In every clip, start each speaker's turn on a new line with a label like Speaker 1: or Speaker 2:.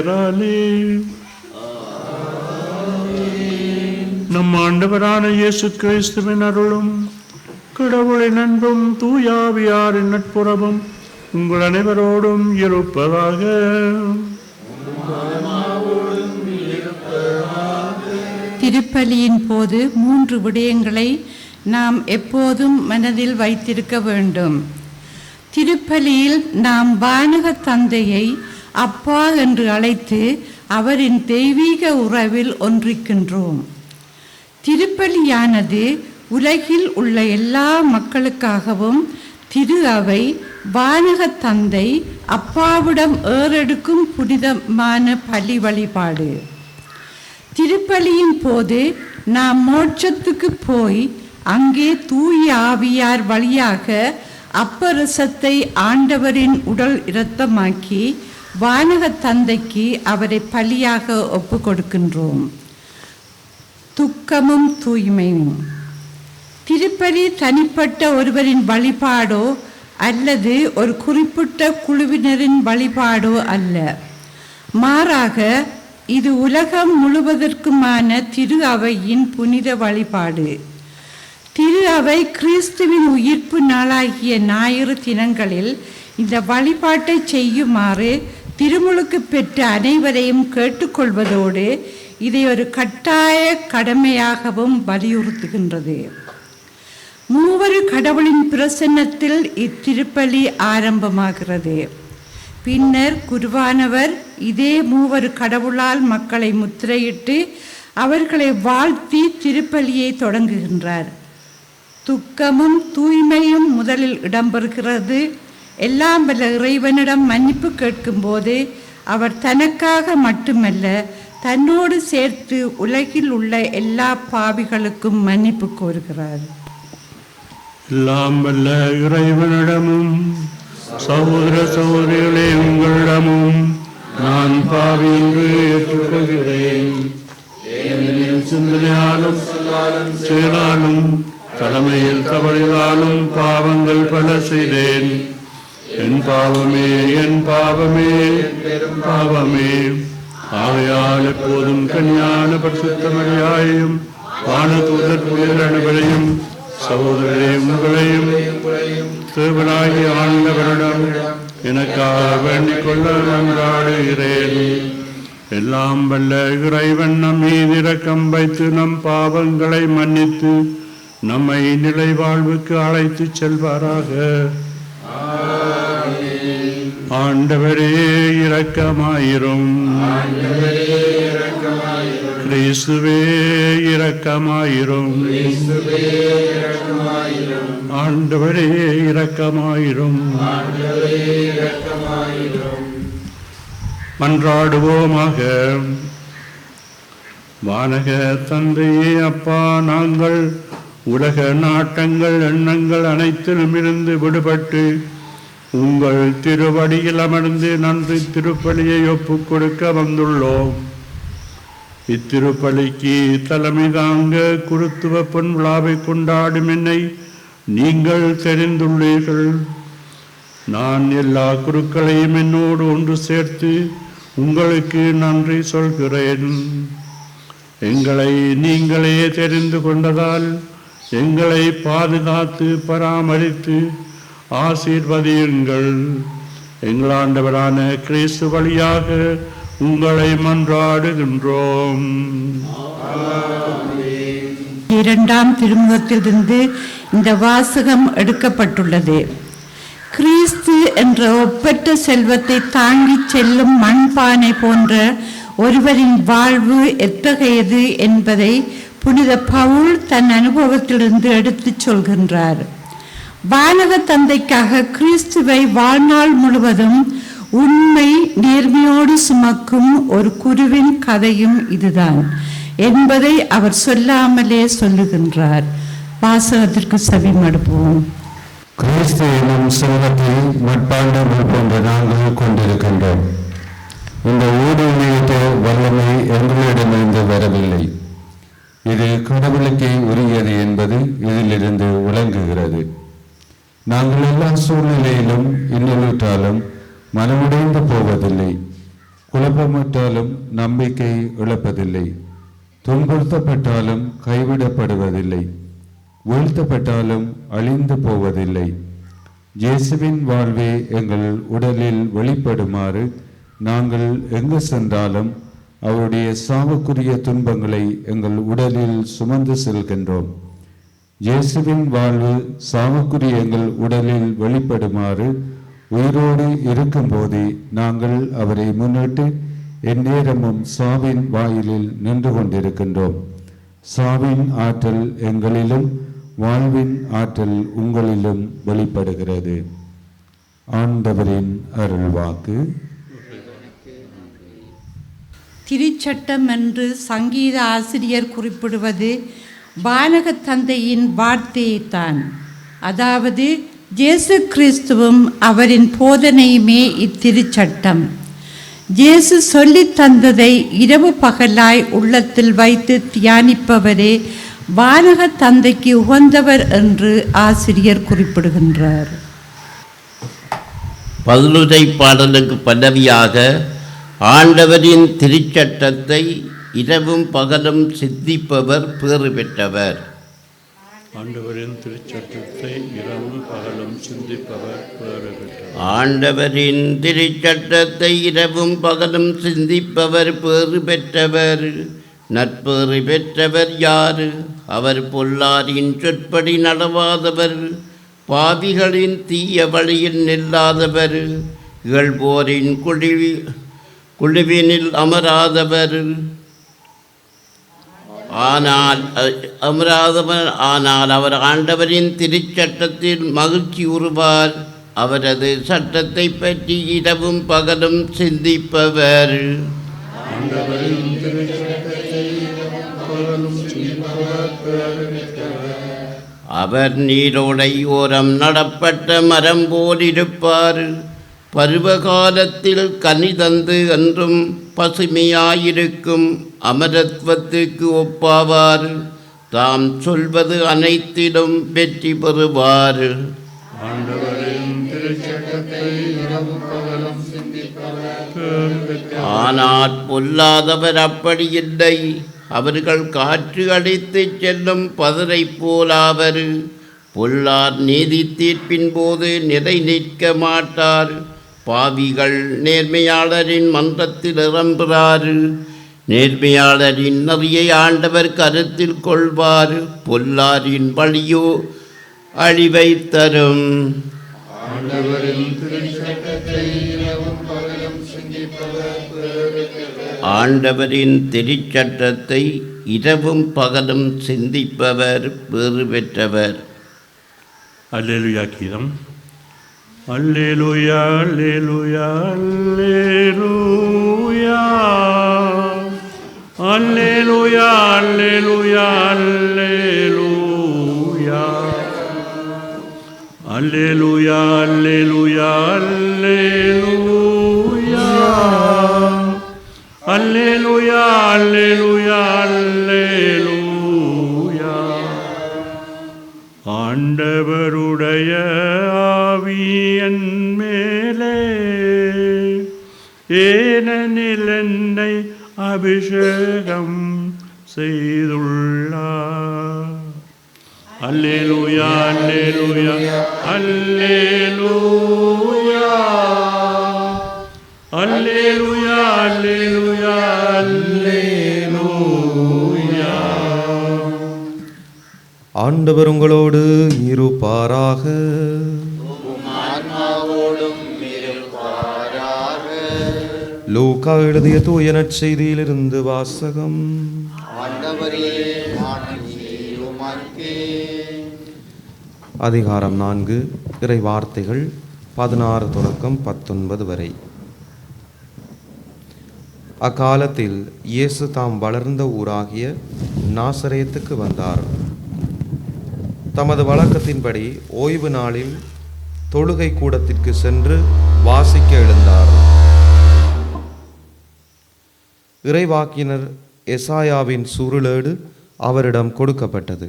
Speaker 1: பெயராலே. நம் ஆண்டவரான இயேசு கிறிஸ்துவின் அருளும் கடவுளின் அன்பும் தூயாவியாரின் நட்புறவும் உங்கள் அனைவரோடும் இருப்பதாக.
Speaker 2: திருப்பலியின் போது 3 விடயங்களை நாம் எப்போதும் மனதில் வைத்திருக்க வேண்டும். திருப்பலியில் நாம் வானக தந்தையை அப்பா என்று அழைத்து அவரின் தெய்வீக உறவில் ஒன்றிக்கின்றோம். திருப்பலியானது உலகில் உள்ள எல்லா மக்களுக்காகவும் திரு அவை வானக தந்தை அப்பாவிடம் ஏறெடுக்கும் புனிதமான பலி வழிபாடு. திருப்பலியின் போது நாம் மோட்சத்துக்கு போய் அங்கே தூய ஆவியார் வழியாக அப்பரசத்தை ஆண்டவரின் உடல் இரத்தமாக்கி வானக தந்தைக்கு அவரை பலியாக ஒப்பு கொடுக்கின்றோம். துக்கமும் தூய்மையும். திருப்பலி தனிப்பட்ட ஒருவரின் வழிபாடோ அல்லது ஒரு குறிப்பிட்ட குழுவினரின் வழிபாடோ அல்ல. மாறாக இது உலகம் முழுவதற்குமான திரு அவையின் புனித வழிபாடு. திரு அவை கிறிஸ்துவின் உயிர்ப்பு நாளாகிய ஞாயிறு தினங்களில் இந்த வழிபாட்டை செய்யுமாறு திருமுழுக்கு பெற்ற அனைவரையும் கேட்டுக்கொள்வதோடு இதை ஒரு கட்டாய கடமையாகவும் வலியுறுத்துகின்றது. மூவரு கடவுளின் பிரசன்னத்தில் இத்திருப்பலி ஆரம்பமாகிறது. பின்னர் குருவானவர் இதே மூவரு கடவுளால் மக்களை முத்திரையிட்டு அவர்களை வாழ்த்தி திருப்பலியை தொடங்குகின்றார். துக்கமும் தூய்மையும் முதலில் இடம்பெறுகிறது. எல்லாம் வல்ல இறைவனிடம் மன்னிப்பு கேட்கும்போது அவர் தனக்காக மட்டுமல்ல தன்னோடு சேர்த்து உலகில் உள்ள எல்லா பாவிகளுக்கும் மன்னிப்பு கோருகிறார்.
Speaker 1: எல்லாம் வல்ல இறைவனிடமும் சகோதர சகோதரிகளே உங்களிடமும் நான் பாவி என்று ஏற்றுக்கொள்கிறேன். சிந்தனையாலும் செயலாலும் கடமையில் தவறினாலும் பாவங்கள் பல செய்தேன். என் பாவமே என் பாவமே பாவமே. ஆகையால் எப்போதும் கன்னியான பரிசுத்த மரியாயையும் வானதூதர் புனிதர் அனைவரையும் சகோதரரே உங்களையும் தேவனாகிய ஆண்டவரிடம் எனக்காக வேண்டிக் கொள்ள நன்றாடுகிறேன். எல்லாம் வல்ல இறைவன் நம் மீது இரக்கம் வைத்து நம் பாவங்களை மன்னித்து நம்மை நிலை வாழ்வுக்கு அழைத்து செல்வாராக. ஆண்டவரே இரக்கமாயிரும். கிறிஸ்துவே இரக்கமாயிரும். ஆண்டவரே இரக்கமாயிரும். மன்றாடுவோமாக. வானக தந்தையே அப்பா, நாங்கள் உலக நாட்டங்கள் எண்ணங்கள் அனைத்திலும் இருந்து விடுபட்டு உங்கள் திருவடியில் அமர்ந்து நன்றி திருப்பலியை ஒப்புக் கொடுக்க வந்துள்ளோம். இத்திருப்பலிக்கு தலைமை தாங்க குருத்துவ பொன் விழாவை கொண்டாடும் என்னை நீங்கள் தெரிந்துள்ளீர்கள். நான் எல்லா குருக்களையும் என்னோடு ஒன்று சேர்த்து உங்களுக்கு நன்றி சொல்கிறேன். எங்களை நீங்களே தெரிந்து கொண்டதால் எங்களை பாதுகாத்து பராமரித்து ஆசீர்வதியுங்கள். எங்கள் ஆண்டவரான கிறிஸ்து வழியாக உங்களை மன்றாடுகின்றோம்.
Speaker 2: 2ஆம் திருமுகத்திலிருந்து இந்த வாசகம் எடுக்கப்பட்டுள்ளது. கிறிஸ்து என்ற ஒப்பற்ற செல்வத்தை தாங்கி செல்லும் மண்பானை போன்ற ஒருவரின் வாழ்வு எத்தகையது என்பதை புனித பவுல் தன் அனுபவத்திலிருந்து எடுத்துச் சொல்கின்றார். வானக தந்தைக்காக கிறிஸ்துவை வாழ்நாள் முழுவதும் உண்மை நேர்மையோடு சுமக்கும் ஒரு குருவின் கதையும் இதுதான் என்பதை அவர் சொல்லாமலே சொல்லுகின்றார். வாசகத்திற்கு செவிமடுப்போம்.
Speaker 3: கிறிஸ்து எனும் செல்வத்தை மட்பாண்டங்கள் போன்ற நாங்கள் கொண்டிருக்கின்றோம். இந்த ஊடுருவிய வல்லமை எங்களிடமிருந்து வரவில்லை. இது கடவுளுக்கே உரியது என்பது இதிலிருந்து விளங்குகிறது. நாங்கள் எல்லா சூழ்நிலையிலும் இன்னொருத்தாலும் மனமுடைந்து போவதில்லை. குழப்பமுற்றாலும் நம்பிக்கை இழப்பதில்லை. துன்புறுத்தப்பட்டாலும் கைவிடப்படுவதில்லை. வீழ்த்தப்பட்டாலும் அழிந்து போவதில்லை. இயேசுவின் வாழ்வே எங்கள் உடலில் வெளிப்படுமாறு நாங்கள் எங்கு சென்றாலும் அவருடைய சாவுக்குரிய துன்பங்களை எங்கள் உடலில் சுமந்து செல்கின்றோம். இயேசுவின் வாழ்வு சாவுக்குரிய எங்கள் உடலில் வெளிப்படுமாறு உயிரோடு இருக்கும்போதே நாங்கள் அவரை முன்னிட்டு எந்நேரமும் சாவின் வாயிலில் நின்று கொண்டிருக்கின்றோம். சாவின் ஆற்றல் எங்களிலும் வாழ்வின் ஆற்றல் உங்களிலும் வெளிப்படுகிறது. ஆண்டவரின் அருள்வாக்கு.
Speaker 2: திருச்சட்டம் என்று சங்கீத ஆசிரியர் குறிப்பிடுவது வானக தந்தையின் வார்த்தையைத்தான். அதாவது இயேசு கிறிஸ்துவும் அவரின் போதனையுமே இத்திருச்சட்டம். இயேசு சொல்லித் தந்ததை இரவு பகலாய் உள்ளத்தில் வைத்து தியானிப்பவரே வானக தந்தைக்கு உகந்தவர் என்று ஆசிரியர் குறிப்பிடுகின்றார்.
Speaker 4: பதிலுரை பாடலுக்கு பல்லவியாக ஆண்டவரின் திருச்சட்டத்தை இரவும் பகலும் சிந்திப்பவர் பேறு பெற்றவர்.
Speaker 1: ஆண்டவரின் திருச்சட்டத்தை இரவும் பகலும் சிந்திப்பவர் பேறு பெற்றவர்.
Speaker 4: ஆண்டவரின் திருச்சட்டத்தை இரவும் பகலும் சிந்திப்பவர் பேறு பெற்றவர். நற்பேறு பெற்றவர் யார்? அவர் பொல்லாரின் சொற்படி நடவாதவர், பாவிகளின் தீய வழியில் நில்லாதவர், இகழ்வோரின் குழுவினில் அமராதவர். ஆனால் அவர் ஆண்டவரின் திருச்சட்டத்தில் மகிழ்ச்சி உறுவார். அவரது சட்டத்தை பற்றி இரவும் பகலும் சிந்திப்பவர். அவர் நீரோடை ஓரம் நடப்பட்ட மரம் போல் இருப்பார். பருவகாலத்தில் கனி தந்து என்றும் பசுமையாயிருக்கும் அமரத்வத்துக்கு ஒப்பாவார். தாம் சொல்வது அனைத்திலும் வெற்றி பெறுவார். ஆனால் பொல்லாதவர் அப்படி இல்லை. அவர்கள் காற்று அடித்து செல்லும் பதரை போலாவர். பொல்லார் நீதி தீர்ப்பின் போது நிலை நிற்க மாட்டார். பாவிகள் நேர்மையாளரின் மன்றத்தில் இறம்புகிறார். நேர்மையாளரின் நெறியை ஆண்டவர் கருத்தில் கொள்வார். பொல்லாரின் வழியோ அழிவை தரும். ஆண்டவரின் திருச்சட்டத்தை இரவும் பகலும் சிந்திப்பவர் பேறு பெற்றவர்.
Speaker 1: அல்லேலூயா கீதம். அல்லேலூயா அல்லேலூயா அல்லேலூயா அல்லேலூயா அல்லேலூயா அல்லேலூயா அல்லேலூயா அல்லேலூயா அல்லேலூயா அல்லேலூயா அல்லேலூயா அல்லேலூயா. ஆண்டவருடைய ஆவி என் மேலே, ஏனெனில் என்னை அபிஷேகம் செய்துள்ளார். அல்லேலூயா அல்லேலூயா அல்லேலூயா அல்லேலூயா அல்லேலூயா அல்லேலூயா.
Speaker 5: ஆண்டவர் உங்களோடு இருப்பாராக. லூக்கா எழுதிய தூய நற்செய்தியிலிருந்து வாசகம். அதிகாரம் 4, இறை வார்த்தைகள் 16 தொடக்கம் 19 வரை. அக்காலத்தில் இயேசு தாம் வளர்ந்த ஊராகிய நாசரேத்துக்கு வந்தார். தமது வழக்கத்தின்படி ஓய்வு நாளில் தொழுகை கூடத்திற்கு சென்று வாசிக்க எழுந்தார். இறைவாக்கினர் எசாயாவின் சுருளேடு அவரிடம் கொடுக்கப்பட்டது.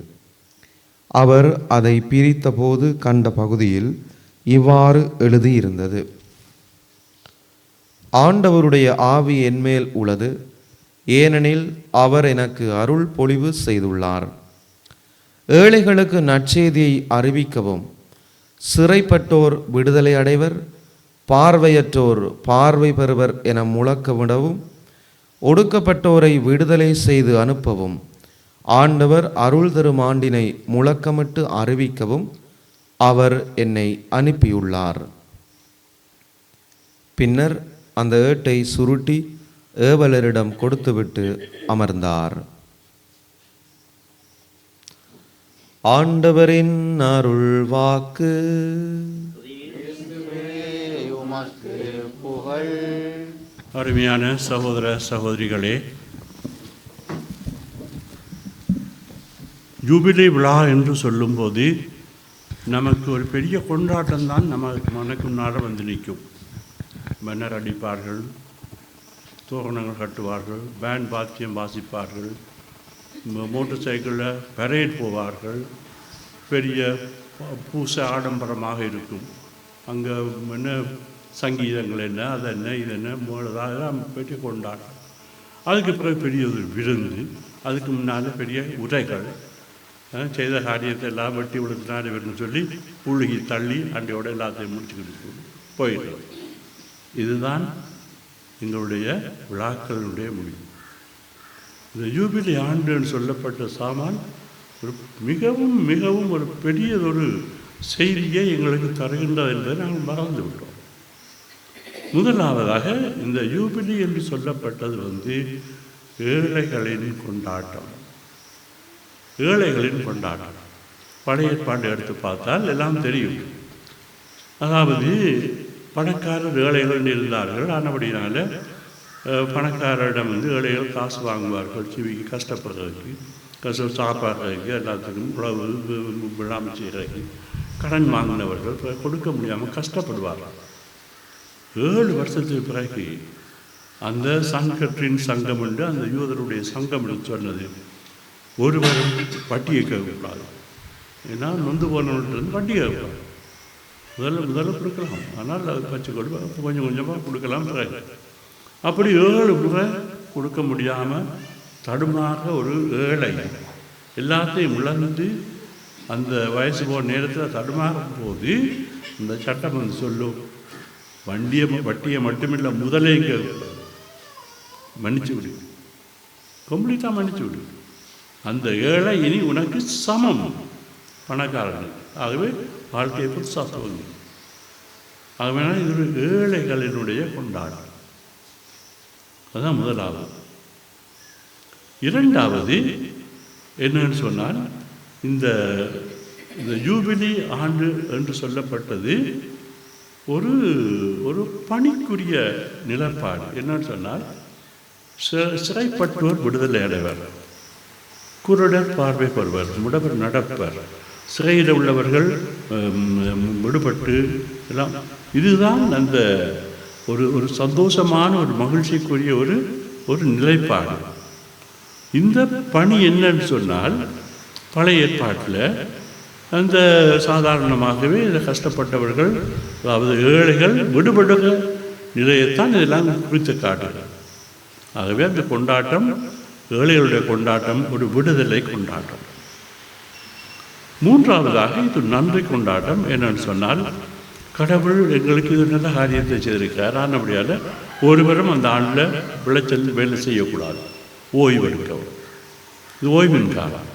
Speaker 5: அவர் அதை பிரித்தபோது கண்ட பகுதியில் இவ்வாறு எழுதியிருந்தது: ஆண்டவருடைய ஆவி என்மேல் உள்ளது, ஏனெனில் அவர் எனக்கு அருள் பொழிவு செய்துள்ளார். ஏழைகளுக்கு நற்செய்தியை அறிவிக்கவும், சிறைப்பட்டோர் விடுதலை அடைவர், பார்வையற்றோர் பார்வை பெறுவர் என முழக்கமிடவும், ஒடுக்கப்பட்டோரை விடுதலை செய்து அனுப்பவும், ஆண்டவர் அருள் தரும் ஆண்டினை முழக்கமிட்டு அறிவிக்கவும் அவர் என்னை அனுப்பியுள்ளார். பின்னர் அந்த ஏட்டை சுருட்டி ஏவலரிடம் கொடுத்துவிட்டு அமர்ந்தார். ஆண்டவரின் அருள் வாக்கு.
Speaker 1: அருமையான சகோதர சகோதரிகளே, ஜூபிலி விழா என்று சொல்லும்போது நமக்கு ஒரு பெரிய கொண்டாட்டம் தான் நமக்கு முன்னால் வந்து நிற்கும். மன்னர் அடிப்பார்கள், தோரணங்கள் கட்டுவார்கள், பேண்ட் பாத்தியம் வாசிப்பார்கள், மோட்டர் சைக்கிளில் பரேட் போவார்கள், பெரிய பூசை ஆடம்பரமாக இருக்கும். அங்கே என்ன சங்கீதங்கள் என்ன, அது என்ன, இது என்ன, மூலதாக பெரிய கொண்டாட்டம். அதுக்கு பிறகு பெரிய ஒரு விருந்து, அதுக்கு முன்னால் பெரிய உரைகள், செய்த காரியத்தை எல்லாம் வெட்டி விழுத்தினாரு வேணும்னு சொல்லி புழுகி தள்ளி அண்டையோட எல்லாத்தையும் முடிச்சுக்கிட்டு போயிடுறோம். இதுதான் எங்களுடைய விழாக்களுடைய முடிவு. இந்த ஜூபிலி ஆண்டுன்னு சொல்லப்பட்ட சாமான் ஒரு மிகவும் மிகவும் ஒரு பெரியதொரு செய்தியை எங்களுக்கு தருகின்றது என்பதை நாங்கள் மறந்து விட்டோம். முதலாவதாக இந்த ஜூபிலி என்று சொல்லப்பட்டது ஏழைகளின் கொண்டாட்டம். ஏழைகளின் கொண்டாட்டம் பழைய ஏற்பாடு எடுத்து பார்த்தால் எல்லாம் தெரியும். அதாவது பணக்காரர் ஏழைகள் இருந்தார்கள். ஆனபடினால பணக்காரரிடம் ஏழைகள் காசு வாங்குவார்கள், சிவிக்கு கஷ்டப்படுறதுக்கு, சாப்பாடுறதுக்கு, எல்லாத்துக்கும் உழவு விழாமல் செய்கிறதுக்கு. கடன் வாங்கினவர்கள் கொடுக்க முடியாமல் கஷ்டப்படுவார்கள். 7 வருஷத்துக்கு பிறகு அந்த சங்கற்றின் சங்கம் என்று அந்த யூதருடைய சங்கம் என்று சொன்னது, ஒருவரும் வட்டியை கேட்கக்கூடாது. ஏன்னா நொந்து போனவர்கிட்ட வட்டி கேட்கக்கூடாது. முதல்ல கொடுக்கலாம், ஆனால் அது பச்சை கொடுப்பா கொஞ்சம் கொஞ்சமாக கொடுக்கலாம். அப்படி 7 முறை கொடுக்க முடியாமல் தடுமாற ஒரு ஏழை எல்லாத்தையும் இழந்து அந்த வயசு போன நேரத்தில் தடுமாறும் போது இந்த சட்டம் சொல்லும், வட்டியை மட்டுமில்லை முதலையும் கேட்கக்கூடாது, மன்னிச்சு விடு, கம்ப்ளீட்டாக மன்னிச்சு விடு. அந்த ஏழை இனி உனக்கு சமம் பணக்காரன். ஆகவே வாழ்க்கையை புதுசாக துவங்கி. ஆகவே இது ஒரு ஏழைகளினுடைய கொண்டாட்டம். அதுதான் முதலாவது. இரண்டாவது என்னன்னு சொன்னால், இந்த ஜூபிலி ஆண்டு என்று சொல்லப்பட்டது ஒரு பணிக்குரிய நிலப்பாடு. என்னன்னு சொன்னால், சிறைப்பட்டோர் விடுதலை அடைவர், குருடர் பார்வை பெறுவர், முடவர் நடப்பர், சிறையில் உள்ளவர்கள் விடுபட்டு எல்லாம். இதுதான் அந்த ஒரு சந்தோஷமான ஒரு மகிழ்ச்சிக்குரிய ஒரு நிலைப்பாடு. இந்த பணி என்னன்னு சொன்னால், பழைய ஏற்பாட்டில் அந்த சாதாரணமாகவே இந்த கஷ்டப்பட்டவர்கள், அதாவது ஏழைகள் விடுபடுகிற நிலையத்தான் இதெல்லாம் குறித்து காட்டுகிறார். ஆகவே அந்த கொண்டாட்டம் ஏழைகளுடைய கொண்டாட்டம், ஒரு விடுதலை கொண்டாட்டம். மூன்றாவதாக இது நன்றி கொண்டாட்டம். என்னன்னு சொன்னால், கடவுள் எங்களுக்கு இது நல்ல காரியத்தை செய்திருக்கிறார். ஆனபடியால் ஒருவரும் அந்த ஆண்டில் விளைச்சல் வேலை செய்யக்கூடாது, ஓய்வு எடுக்கவும். இது ஓய்வின் காலம்.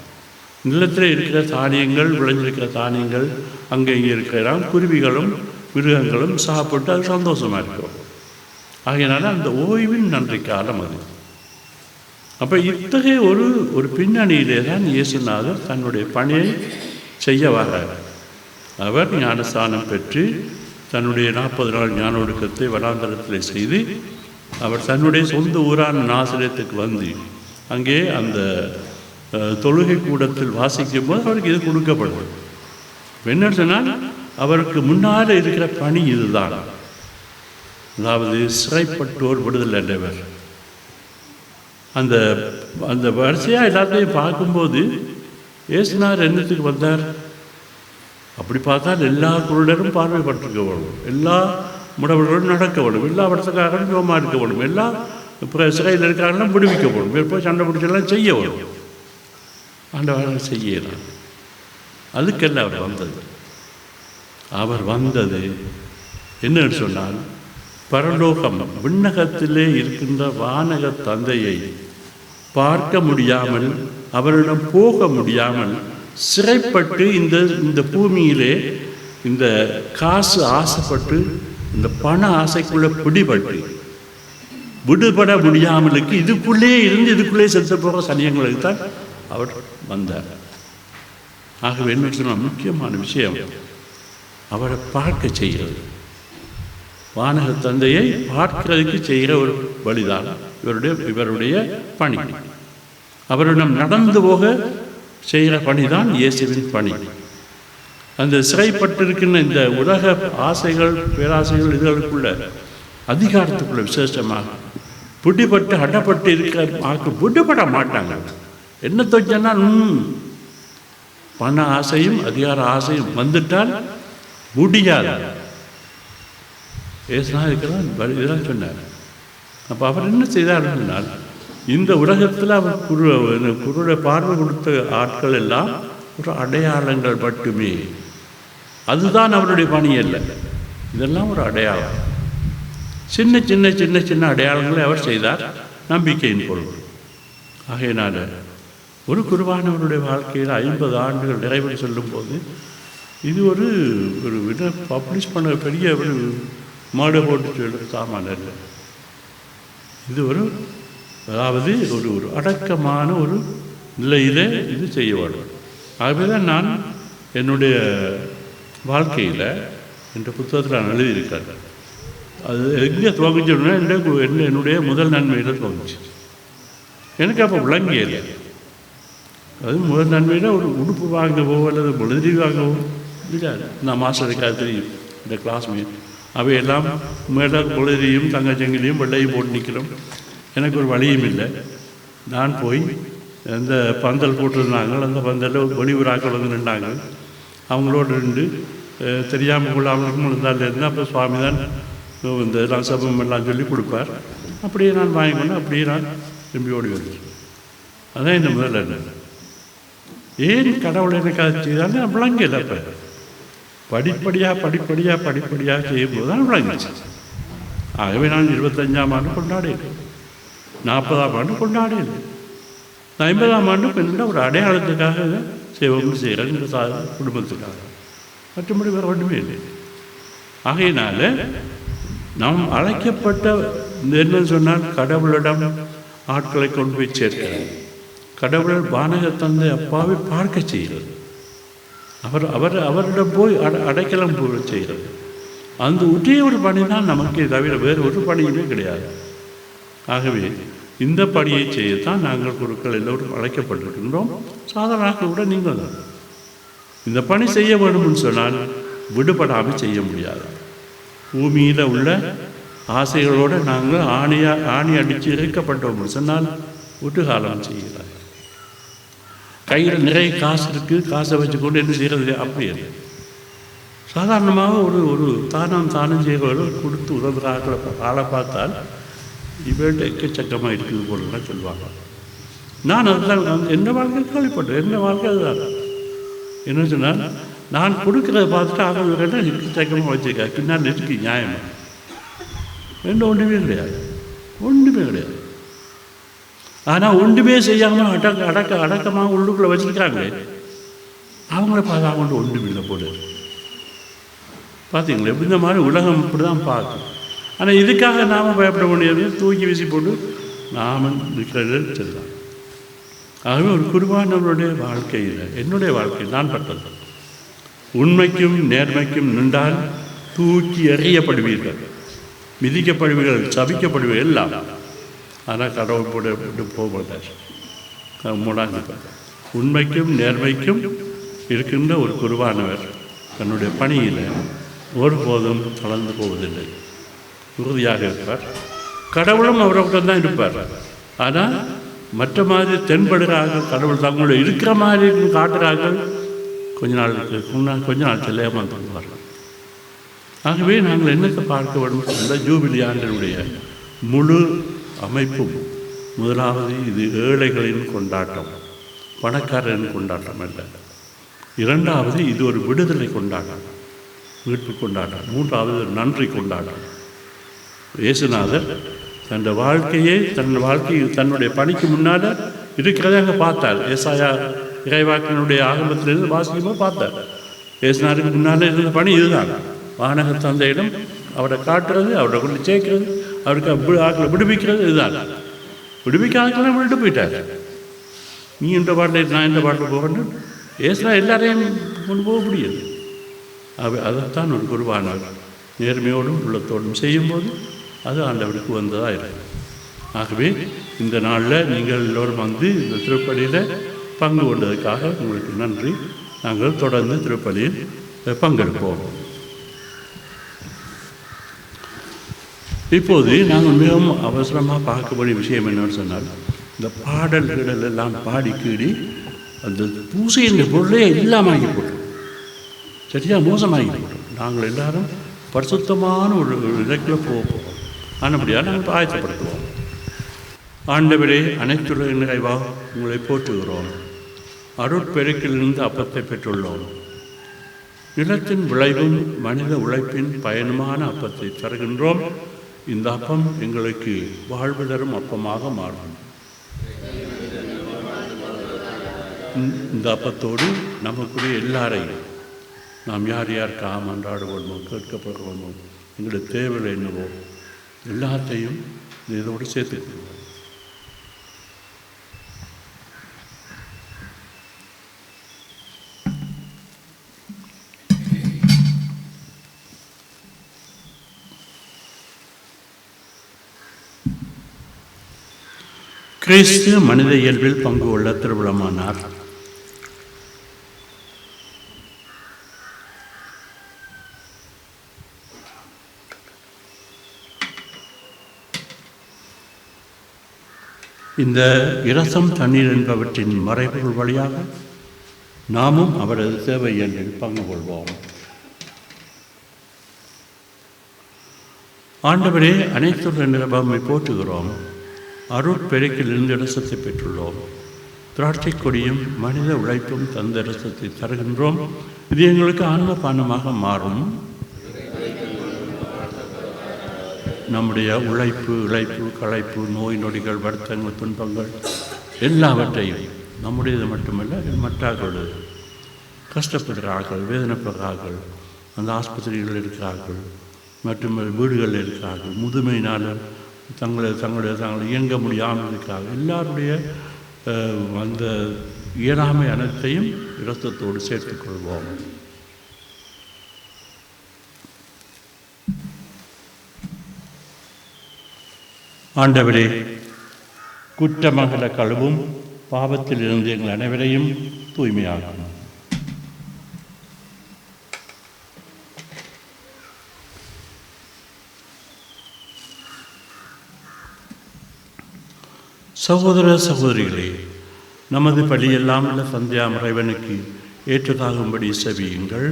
Speaker 1: நிலத்தில் இருக்கிற தானியங்கள், விளைஞ்சிருக்கிற தானியங்கள் அங்கே இங்கே இருக்கிறான், குருவிகளும் மிருகங்களும் சாப்பிட்டு அது சந்தோஷமாக இருக்கும். ஆகையினால அந்த ஓய்வின் நன்றி காலம் அது. அப்போ இத்தகைய ஒரு பின்னணியிலே தான் இயேசுநாதர் தன்னுடைய பணியை செய்ய வர்றார். அவர் ஞானஸ்தானம் பெற்று தன்னுடைய 40 நாள் ஞான ஒடுக்கத்தை வனாந்தரத்தில் செய்து, அவர் தன்னுடைய சொந்த ஊரான நாசரேத்துக்கு வந்து அங்கே அந்த தொழுகை கூடத்தில் வாசிக்கும் போது அவருக்கு இது கொடுக்கப்படும். என்ன சொன்னால், அவருக்கு முன்னால் இருக்கிற பணி இதுதான். அதாவது சிறைப்பட்டோர் விடுதலை அடைவர். அந்த அந்த வரிசையாக எல்லாத்தையும் பார்க்கும்போது இயேசுநாதர் என்னத்துக்கு வந்தார்? அப்படி பார்த்தால் எல்லா குருடரும் பார்வைப்பட்டிருக்க வேணும், எல்லா முடவர்களோடு நடக்க வேணும், எல்லா இடத்துக்காரங்களும் ஜோமா இருக்க வேணும், எல்லா இப்போ சிறையில் இருக்காரெல்லாம் விடுவிக்க வேணும், போய் சண்டை பிடிச்செல்லாம் செய்ய வேணும். ஆண்டவர் செய்யலாம். அதுக்கெல்லாம் அவர் வந்தது என்னன்னு சொன்னால், பரலோகம் விண்ணகத்திலே இருக்கின்ற வானக தந்தையை பார்க்க முடியாமல், அவரிடம் போக முடியாமல் சிறைப்பட்டு இந்த பூமியிலே இந்த காசு ஆசைப்பட்டு இந்த பண ஆசைக்குள்ளே பிடிபட்டு விடுபட முடியாமலுக்கு இதுக்குள்ளே இருந்து இதுக்குள்ளே செலுத்த போகிற சனியங்களுக்கு தான் அவர் வந்தார். ஆகவே என்ன சொன்னால் முக்கியமான விஷயம் அவரை பார்க்க செய்கிறது. வானக தந்தையை பார்க்கிறதுக்கு செய்கிற ஒரு வழிதான் இவருடைய பணி. அவரிடம் நடந்து போக செய்கிற பணிதான் இயேசுவின் பணி. அந்த சிறைப்பட்டிருக்கின்ற இந்த உலக ஆசைகள் பேராசைகள் இதுகளுக்குள்ள அதிகாரத்துக்குள்ள விசேஷமாக பிடிபட்டு அடப்பட்டு இருக்கிற ஆக்கள் விடுபட மாட்டாங்க. என்ன தோச்சன்னா பண ஆசையும் அதிகார ஆசையும் வந்துட்டால் முடியாது. ஏசுனா இதெல்லாம் சொன்னார். அப்போ அவர் என்ன செய்தார் சொன்னால், இந்த உலகத்தில் அவர் குருட பார்வை கொடுத்த ஆட்கள் எல்லாம் ஒரு அடையாளங்கள் மட்டுமே. அதுதான் அவருடைய பணி அல்ல, இதெல்லாம் ஒரு அடையாளம். சின்ன சின்ன சின்ன சின்ன அடையாளங்களை அவர் செய்தார், நம்பிக்கையின் பொருள். ஆகையினால ஒரு குருவானவருடைய வாழ்க்கையில் 50 ஆண்டுகள் நிறைவு சொல்லும்போது இது ஒரு பப்ளிஷ் பண்ண பெரிய ஒரு மாடு போட்டு சொல்லுற சாமான இல்லை. இது அதாவது ஒரு அடக்கமான ஒரு நிலையில் இது செய்ய வேண்டும். ஆகவே தான் நான் என்னுடைய வாழ்க்கையில் என்ற புத்தகத்தில் நான் எழுதியிருக்கேன். அது எங்கே துவங்கிச்சோன்னா என்னுடைய முதல் நன்மையில் துவங்கிச்சு. எனக்கு அப்போ விளங்கியல. அது முதல் நன்மையில் ஒரு உடுப்பு வாங்கவோ அல்லது எழுதி வாங்கவோ இல்லை. நான் மாஸ்டருக்காக தெரியும் இந்த கிளாஸ்மேட் அவையெல்லாம் மேலே பொழுதியும் தங்கச்சங்கிலையும் வெள்ளையும் போட்டு நிற்கிறோம். எனக்கு ஒரு வழியும் இல்லை. நான் போய் அந்த பந்தல் போட்டிருந்தாங்க, அந்த பந்தலில் வெளியூராக்கள் வந்து நின்றாங்க. அவங்களோட நின்று தெரியாமல் கொள்ளாமலும் இருந்தால் அப்போ சுவாமி தான் இந்த ரசபம் எல்லாம் சொல்லி கொடுப்பார். அப்படியே நான் வாங்கிக்கொண்டு அப்படியே நான் திரும்பி ஓடி வருவேன். அதான் இந்த முதல்ல என்ன ஏன் கடவுளை எனக்காக செய்தாலும் நான் விளங்கல. இப்போ படிப்படியாக செய்யும்போது தான் விளங்கிச்சு. ஆகவே நான் 25ஆம் ஆண்டு கொண்டாடேன், 40ஆம் ஆண்டு கொண்டாடேன், 50ஆம் ஆண்டு பெண்ண ஒரு அடையாளத்துக்காக சேவம் செய்கிறேன் இந்த குடும்பத்துக்காக, மற்றபடி வேறு ஒன்றுமே இல்லை. ஆகையினால நாம் அழைக்கப்பட்ட என்ன சொன்னால் கடவுளிடம் ஆட்களை கொண்டு போய் சேர்க்கிறார். கடவுள் வானக தந்தை அப்பாவை பார்க்க செய்கிறது. அவரிடம் போய் அடைக்கலம் போக செய்கிறது. அந்த ஒரே ஒரு பணி தான் நமக்கு தவிர வேறு ஒரு பணியுமே கிடையாது. ஆகவே இந்த பணியை செய்யத்தான் நாங்கள் குருக்கள் எல்லோரும் அழைக்கப்பட்டிருக்கின்றோம். சாதாரண கூட நீங்கள் தான் இந்த பணி செய்ய வேண்டும்னு சொன்னால் விடுபடாமல் செய்ய முடியாது. பூமியில் உள்ள ஆசைகளோடு நாங்கள் ஆணி அடித்து இறைக்கப்பட்டோம்னு சொன்னால் விட்டுகாலம் செய்கிறார். கையில் நிறைய காசு இருக்குது, காசை வச்சுக்கொண்டு என்ன செய்கிறது? அப்படி இல்லை. சாதாரணமாக ஒரு தானம் செய்கிறவர்கள் கொடுத்து உதவுகிற ஆளை பார்த்தால் இவர்கிட்ட எக்கச்சக்கமாக இருக்குது போலலாம் சொல்லுவாங்க. நான் அதுதான் என்ன வாழ்க்கை கேள்விப்பட்டேன். என்ன வாழ்க்கை அதுதான். என்ன சொன்னால் நான் கொடுக்குறத பார்த்துட்டு ஆக எக்கச்சக்கமாக வச்சுருக்கேன். பின்னால் இருக்கு நியாயமாக ஒன்றுமே கிடையாது. ஆனால் ஒன்றுமே செய்யாமல் அடக்கமாக உள்ளுக்குள்ளே வச்சுருக்காங்களே அவங்கள பார்த்தா அவங்க ஒன்றுமில்லை போல. பார்த்தீங்களா? எப்படி இந்த மாதிரி உலகம் இப்படி தான் பார்க்கும். ஆனால் இதுக்காக நாம் பயப்பட முடியாது. தூக்கி வீசி போட்டு நாம் இருக்கிறது சரிதான். ஆகவே ஒரு குருவானவருடைய வாழ்க்கையில் என்னுடைய வாழ்க்கையில் நான் பட்டது, உண்மைக்கும் நேர்மைக்கும் நின்றால் தூக்கி எறியப்படுவீர்கள், மிதிக்கப்படுவீர்கள், சபிக்கப்படுவீர்கள் எல்லாம். ஆனால் கடவுள் போட விட்டு போக மாட்டார். மூடாந்திருப்பார். உண்மைக்கும் நேர்மைக்கும் இருக்கின்ற ஒரு குருவானவர் தன்னுடைய பணியில் ஒருபோதும் கலந்து போவதில்லை, உறுதியாக இருப்பார். கடவுளும் அவரோடு தான் இருப்பார். ஆனால் மற்ற மாதிரி தென்படுகிறார்கள். கடவுள் தங்களுடைய இருக்கிற மாதிரி காட்டுறார்கள். கொஞ்ச நாள் செல்லையமாக தங்குவார்கள். ஆகவே நாங்கள் என்னத்தை பார்க்க வேண்டும் அந்த ஜூபிலி ஆண்டினுடைய முழு அமைப்பும் முதலாவது இது ஏழைகளின் கொண்டாட்டம், பணக்காரரின் கொண்டாட்டம் அல்ல. இரண்டாவது இது ஒரு விடுதலை கொண்டாட்டம், மீட்பு கொண்டாட்டம். மூன்றாவது ஒரு நன்றி கொண்டாட்டம். இயேசுநாதர் தன்னுடைய பணிக்கு முன்னால் இருக்கிறத அங்கே பார்த்தார். ஏசாயா இறைவாக்கினுடைய ஆகமத்திலிருந்து வாசிக்கும்போது பார்த்தார். இயேசுநாதருக்கு முன்னால் இருந்த பணி இதுதான். வானக தந்தையிடம் அவரை காட்டுறது, அவரை கொண்டு சேர்க்கிறது, அவருக்கு ஆக்களை விடுவிக்கிறது, இதுதான். விடுவிக்க ஆட்களை விட்டு போயிட்டார். நீ இந்த பாட்டில் நான் இந்த பாட்டில் போகணும், ஏசுனா எல்லாரையும் கொண்டு போக முடியாது. அதைத்தான் ஒரு குருவானவர் நேர்மையோடும் உள்ளத்தோடும் செய்யும்போது அது ஆண்டவருக்கு வந்ததாக இருக்கும். ஆகவே இந்த நாளில் நீங்கள் எல்லோரும் வந்து இந்த திருப்பலியில் பங்கு கொண்டதுக்காக உங்களுக்கு நன்றி. நாங்கள் தொடர்ந்து திருப்பலியில் பங்கெடுப்போம். இப்போது நாங்கள் மிகவும் அவசரமாக பார்க்கக்கூடிய விஷயம் என்னன்னு சொன்னால், இந்த பாடல்கள் எல்லாம் பாடி கீடி அந்த பூசையின் பொருளே இல்லாமக்கி போட்டோம், சரியாக மோசமாகி போட்டோம். நாங்கள் எல்லாரும் பரிசுத்தமான ஒரு இலக்கில் போவோம். ஆனபடியாக நாங்கள் ஆயத்தப்படுத்துவோம். ஆண்டவரே, அனைத்துள்ள நிறைவா உங்களை போற்றுகிறோம். அருட்பெருக்கிலிருந்து அப்பத்தை பெற்றுள்ளோம். நிலத்தின் விளைவும் மனித உழைப்பின் பயனுமான அப்பத்தை தருகின்றோம். இந்த அப்பம் எங்களுக்கு வாழ்வு தரும் அப்பமாக மாறும். இந்த அப்பத்தோடு நமக்குரிய எல்லாரையும் நாம் யார் யாருக்காக அன்றாடுவோமோ, கேட்கப்படுவோமோ, எங்களுடைய தேவைகள் என்னவோ எல்லாத்தையும் இதோடு சேர்த்துக்கொள்வோம். கிறிஸ்து மனித இயல்பில் பங்கு கொள்ள திருவிழமானார். இந்த இரசம் தண்ணீர் என்பவற்றின் மறைபொருள் வழியாக நாமும் அவரது சேவை இயல்பில் பங்கு கொள்வோம். ஆண்டவரே, அனைத்துள்ள நிரபமை போற்றுகிறோம். அருட்பெருக்கிலிருந்து இரசத்தை பெற்றுள்ளோம். திராட்சை கொடியும் மனித உழைப்பும் தந்த இரசத்தை தருகின்றோம். இது எங்களுக்கு ஆன்ம பானமாக மாறும். நம்முடைய உழைப்பு, களைப்பு, நோய் நொடிகள், வருத்தங்கள், துன்பங்கள் எல்லாவற்றையும் நம்முடையது மட்டுமல்ல, மற்றவர்களது கஷ்டப்படுகிறார்கள், வேதனைப்படுகிறார்கள், அந்த ஆஸ்பத்திரிகளில் இருக்கிறார்கள், மற்றும் வீடுகளில் இருக்கிறார்கள், முதுமையினால் தங்களை இயங்க முடியாமல் இருக்கிறார்கள். எல்லாருடைய அந்த இயலாமை அனைத்தையும் இரத்தத்தோடு சேர்த்துக்கொள்வோம். ஆண்டவரே, குற்றமகல கழுவும் பாவத்தில் இருந்து எங்கள் அனைவரையும் தூய்மையாகும். சகோதர சகோதரிகளே, நமது பலியெல்லாம் உள்ள சந்தியா இறைவனுக்கு ஏற்றதாகும்படி செவியுங்கள்.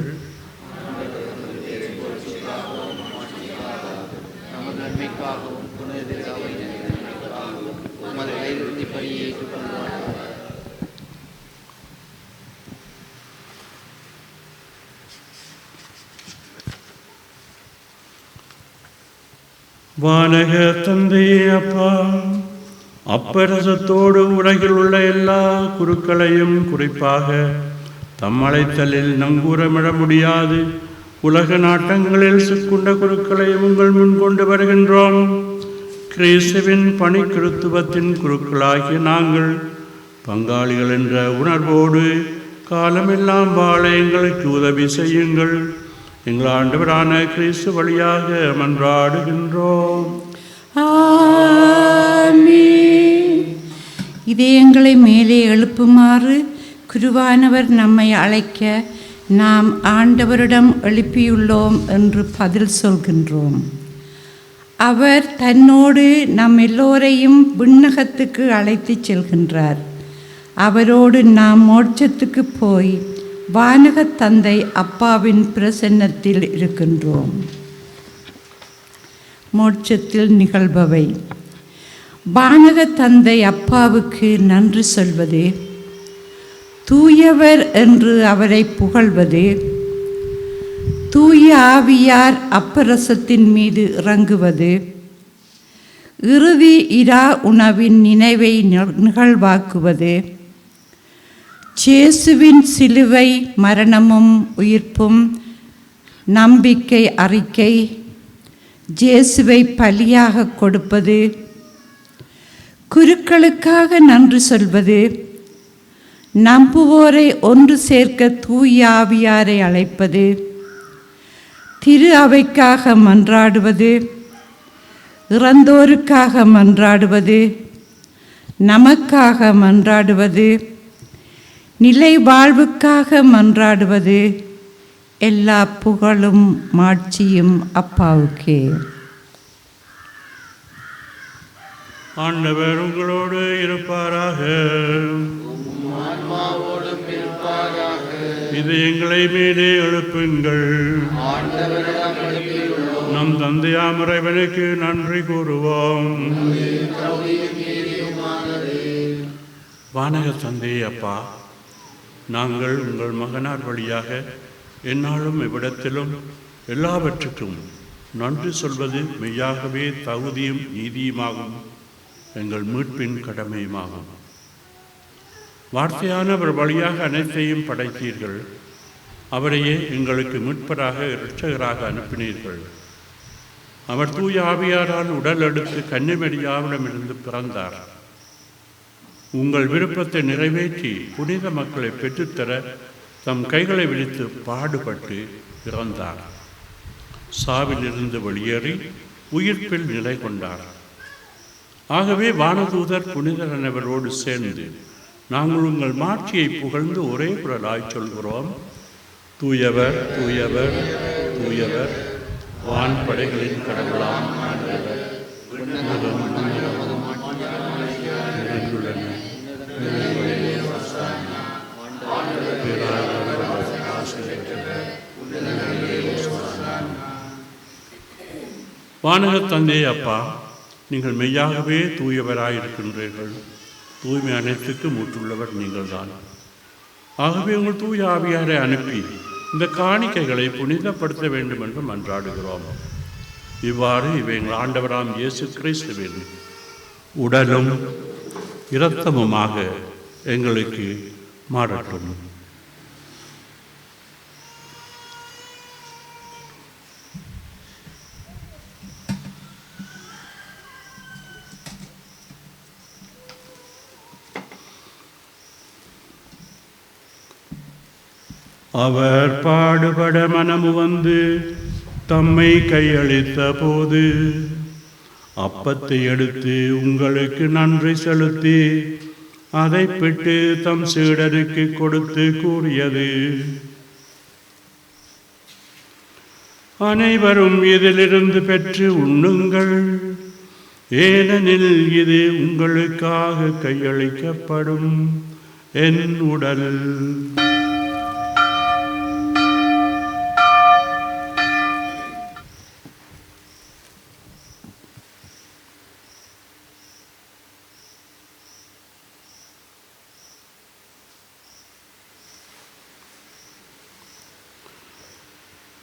Speaker 1: வானக தந்தையே, அப்பா, அப்பரசத்தோடு உலகில் உள்ள எல்லா குருக்களையும் குறிப்பாக தம்மழைத்தலில் நங்கூரமிட முடியாது உலக நாட்டங்களில் சிக்குண்ட குருக்களையும் உங்கள் முன் கொண்டு வருகின்றோம். கிறிஸ்துவின் பணிக்கிருத்துவத்தின் குருக்களாகிய நாங்கள் பங்காளிகள் என்ற உணர்வோடு காலமெல்லாம் வாழ எங்களுக்கு உதவி செய்யுங்கள். எங்கள் ஆண்டவரான கிறிஸ்து வழியாக மன்றாடுகின்றோம்.
Speaker 2: இதயங்களை மேலே எழுப்புமாறு குருவானவர் நம்மை அழைக்க நாம் ஆண்டவரிடம் எழுப்பியுள்ளோம் என்று பதில் சொல்கின்றோம். அவர் தன்னோடு நம் எல்லோரையும் விண்ணகத்துக்கு அழைத்துச் செல்கின்றார். அவரோடு நாம் மோட்சத்துக்கு போய் வானகத் தந்தை அப்பாவின் பிரசன்னத்தில் இருக்கின்றோம். மோட்சத்தில் நிகழ்பவை. வானக தந்தை அப்பாவுக்கு நன்றி சொல்வது, தூயவர் என்று அவரை புகழ்வது, தூய ஆவியார் அப்பரசத்தின் மீது இறங்குவது, இறுதி இரா உணவின் நினைவை நிகழ்வாக்குவது, இயேசுவின் சிலுவை மரணமும் உயிர்ப்பும் நம்பிக்கை அறிக்கை, இயேசுவை பலியாக கொடுப்பது, குருக்களுக்காக நன்றி சொல்வது, நம்புவோரை ஒன்று சேர்க்க தூய ஆவியாரை அழைப்பது, திரு அவைக்காக மன்றாடுவது, இறந்தோருக்காக மன்றாடுவது, நமக்காக மன்றாடுவது, நிலை வாழ்வுக்காக மன்றாடுவது, எல்லா புகழும் மாட்சியும் அப்பாவுக்கே.
Speaker 1: ஆண்டவர் உங்களோடு இருப்பாராக. இது எங்களை மேலே எழுப்புங்கள். நம் தந்தையாம் இறைவனுக்கு நன்றி கூறுவோம். வானக தந்தை அப்பா, நாங்கள் உங்கள் மகனார் வழியாக எந்நாளும் இவ்விடத்திலும் எல்லாவற்றுக்கும் நன்றி சொல்வது மெய்யாகவே தகுதியும் நீதியுமாகும், எங்கள் மீட்பின் கடமையுமாகும். வார்த்தையானவர் வழியாக அனைத்தையும் படைத்தீர்கள். அவரையே எங்களுக்கு மீட்பராக இரட்சகராக அனுப்பினீர்கள். அவர் தூய ஆவியாரால் உடல் எடுத்து கன்னிமரியாவிடமிருந்து பிறந்தார். உங்கள் விருப்பத்தை நிறைவேற்றி புனித மக்களை பெற்றுத்தர தம் கைகளை விரித்து பாடுபட்டு இறந்தார். சாவிலிருந்து வெளியேறி உயிர்ப்பில் நிலை கொண்டார். ஆகவே வானதூதர் புனிதர் அனைவரோடு சேர்ந்து நாங்கள் உங்கள் மாட்சியை புகழ்ந்து ஒரே குரலாய் சொல்கிறோம்: தூயவர், தூயவர், தூயவர், வான்படைகளின் கடவுளாம் ஆண்டவர், வானக தந்தை அப்பா, நீங்கள் மெய்யாகவே தூயவராயிருக்கின்றீர்கள். தூய்மை அனைத்துக்கும் ஊற்றுள்ளவர் நீங்கள்தான். ஆகவே உங்கள் தூய ஆவியாரை அனுப்பி இந்த காணிக்கைகளை புனிதப்படுத்த வேண்டும் என்று மன்றாடுகிறோம். இவ்வாறு இவை எங்கள் ஆண்டவராம் இயேசு கிறிஸ்துவின் உடலும் இரத்தமுமாக எங்களுக்கு மாறட்டும். அவர் பாடுபட மனமு வந்து தம்மை கையளித்த போது அப்பத்தை எடுத்து உங்களுக்கு நன்றி செலுத்தி அதை பிட்டு தம் சீடருக்கு கொடுத்து கூறியது: அனைவரும் இதிலிருந்து பெற்று உண்ணுங்கள், ஏனெனில் இது உங்களுக்காக கையளிக்கப்படும் என் உடல்.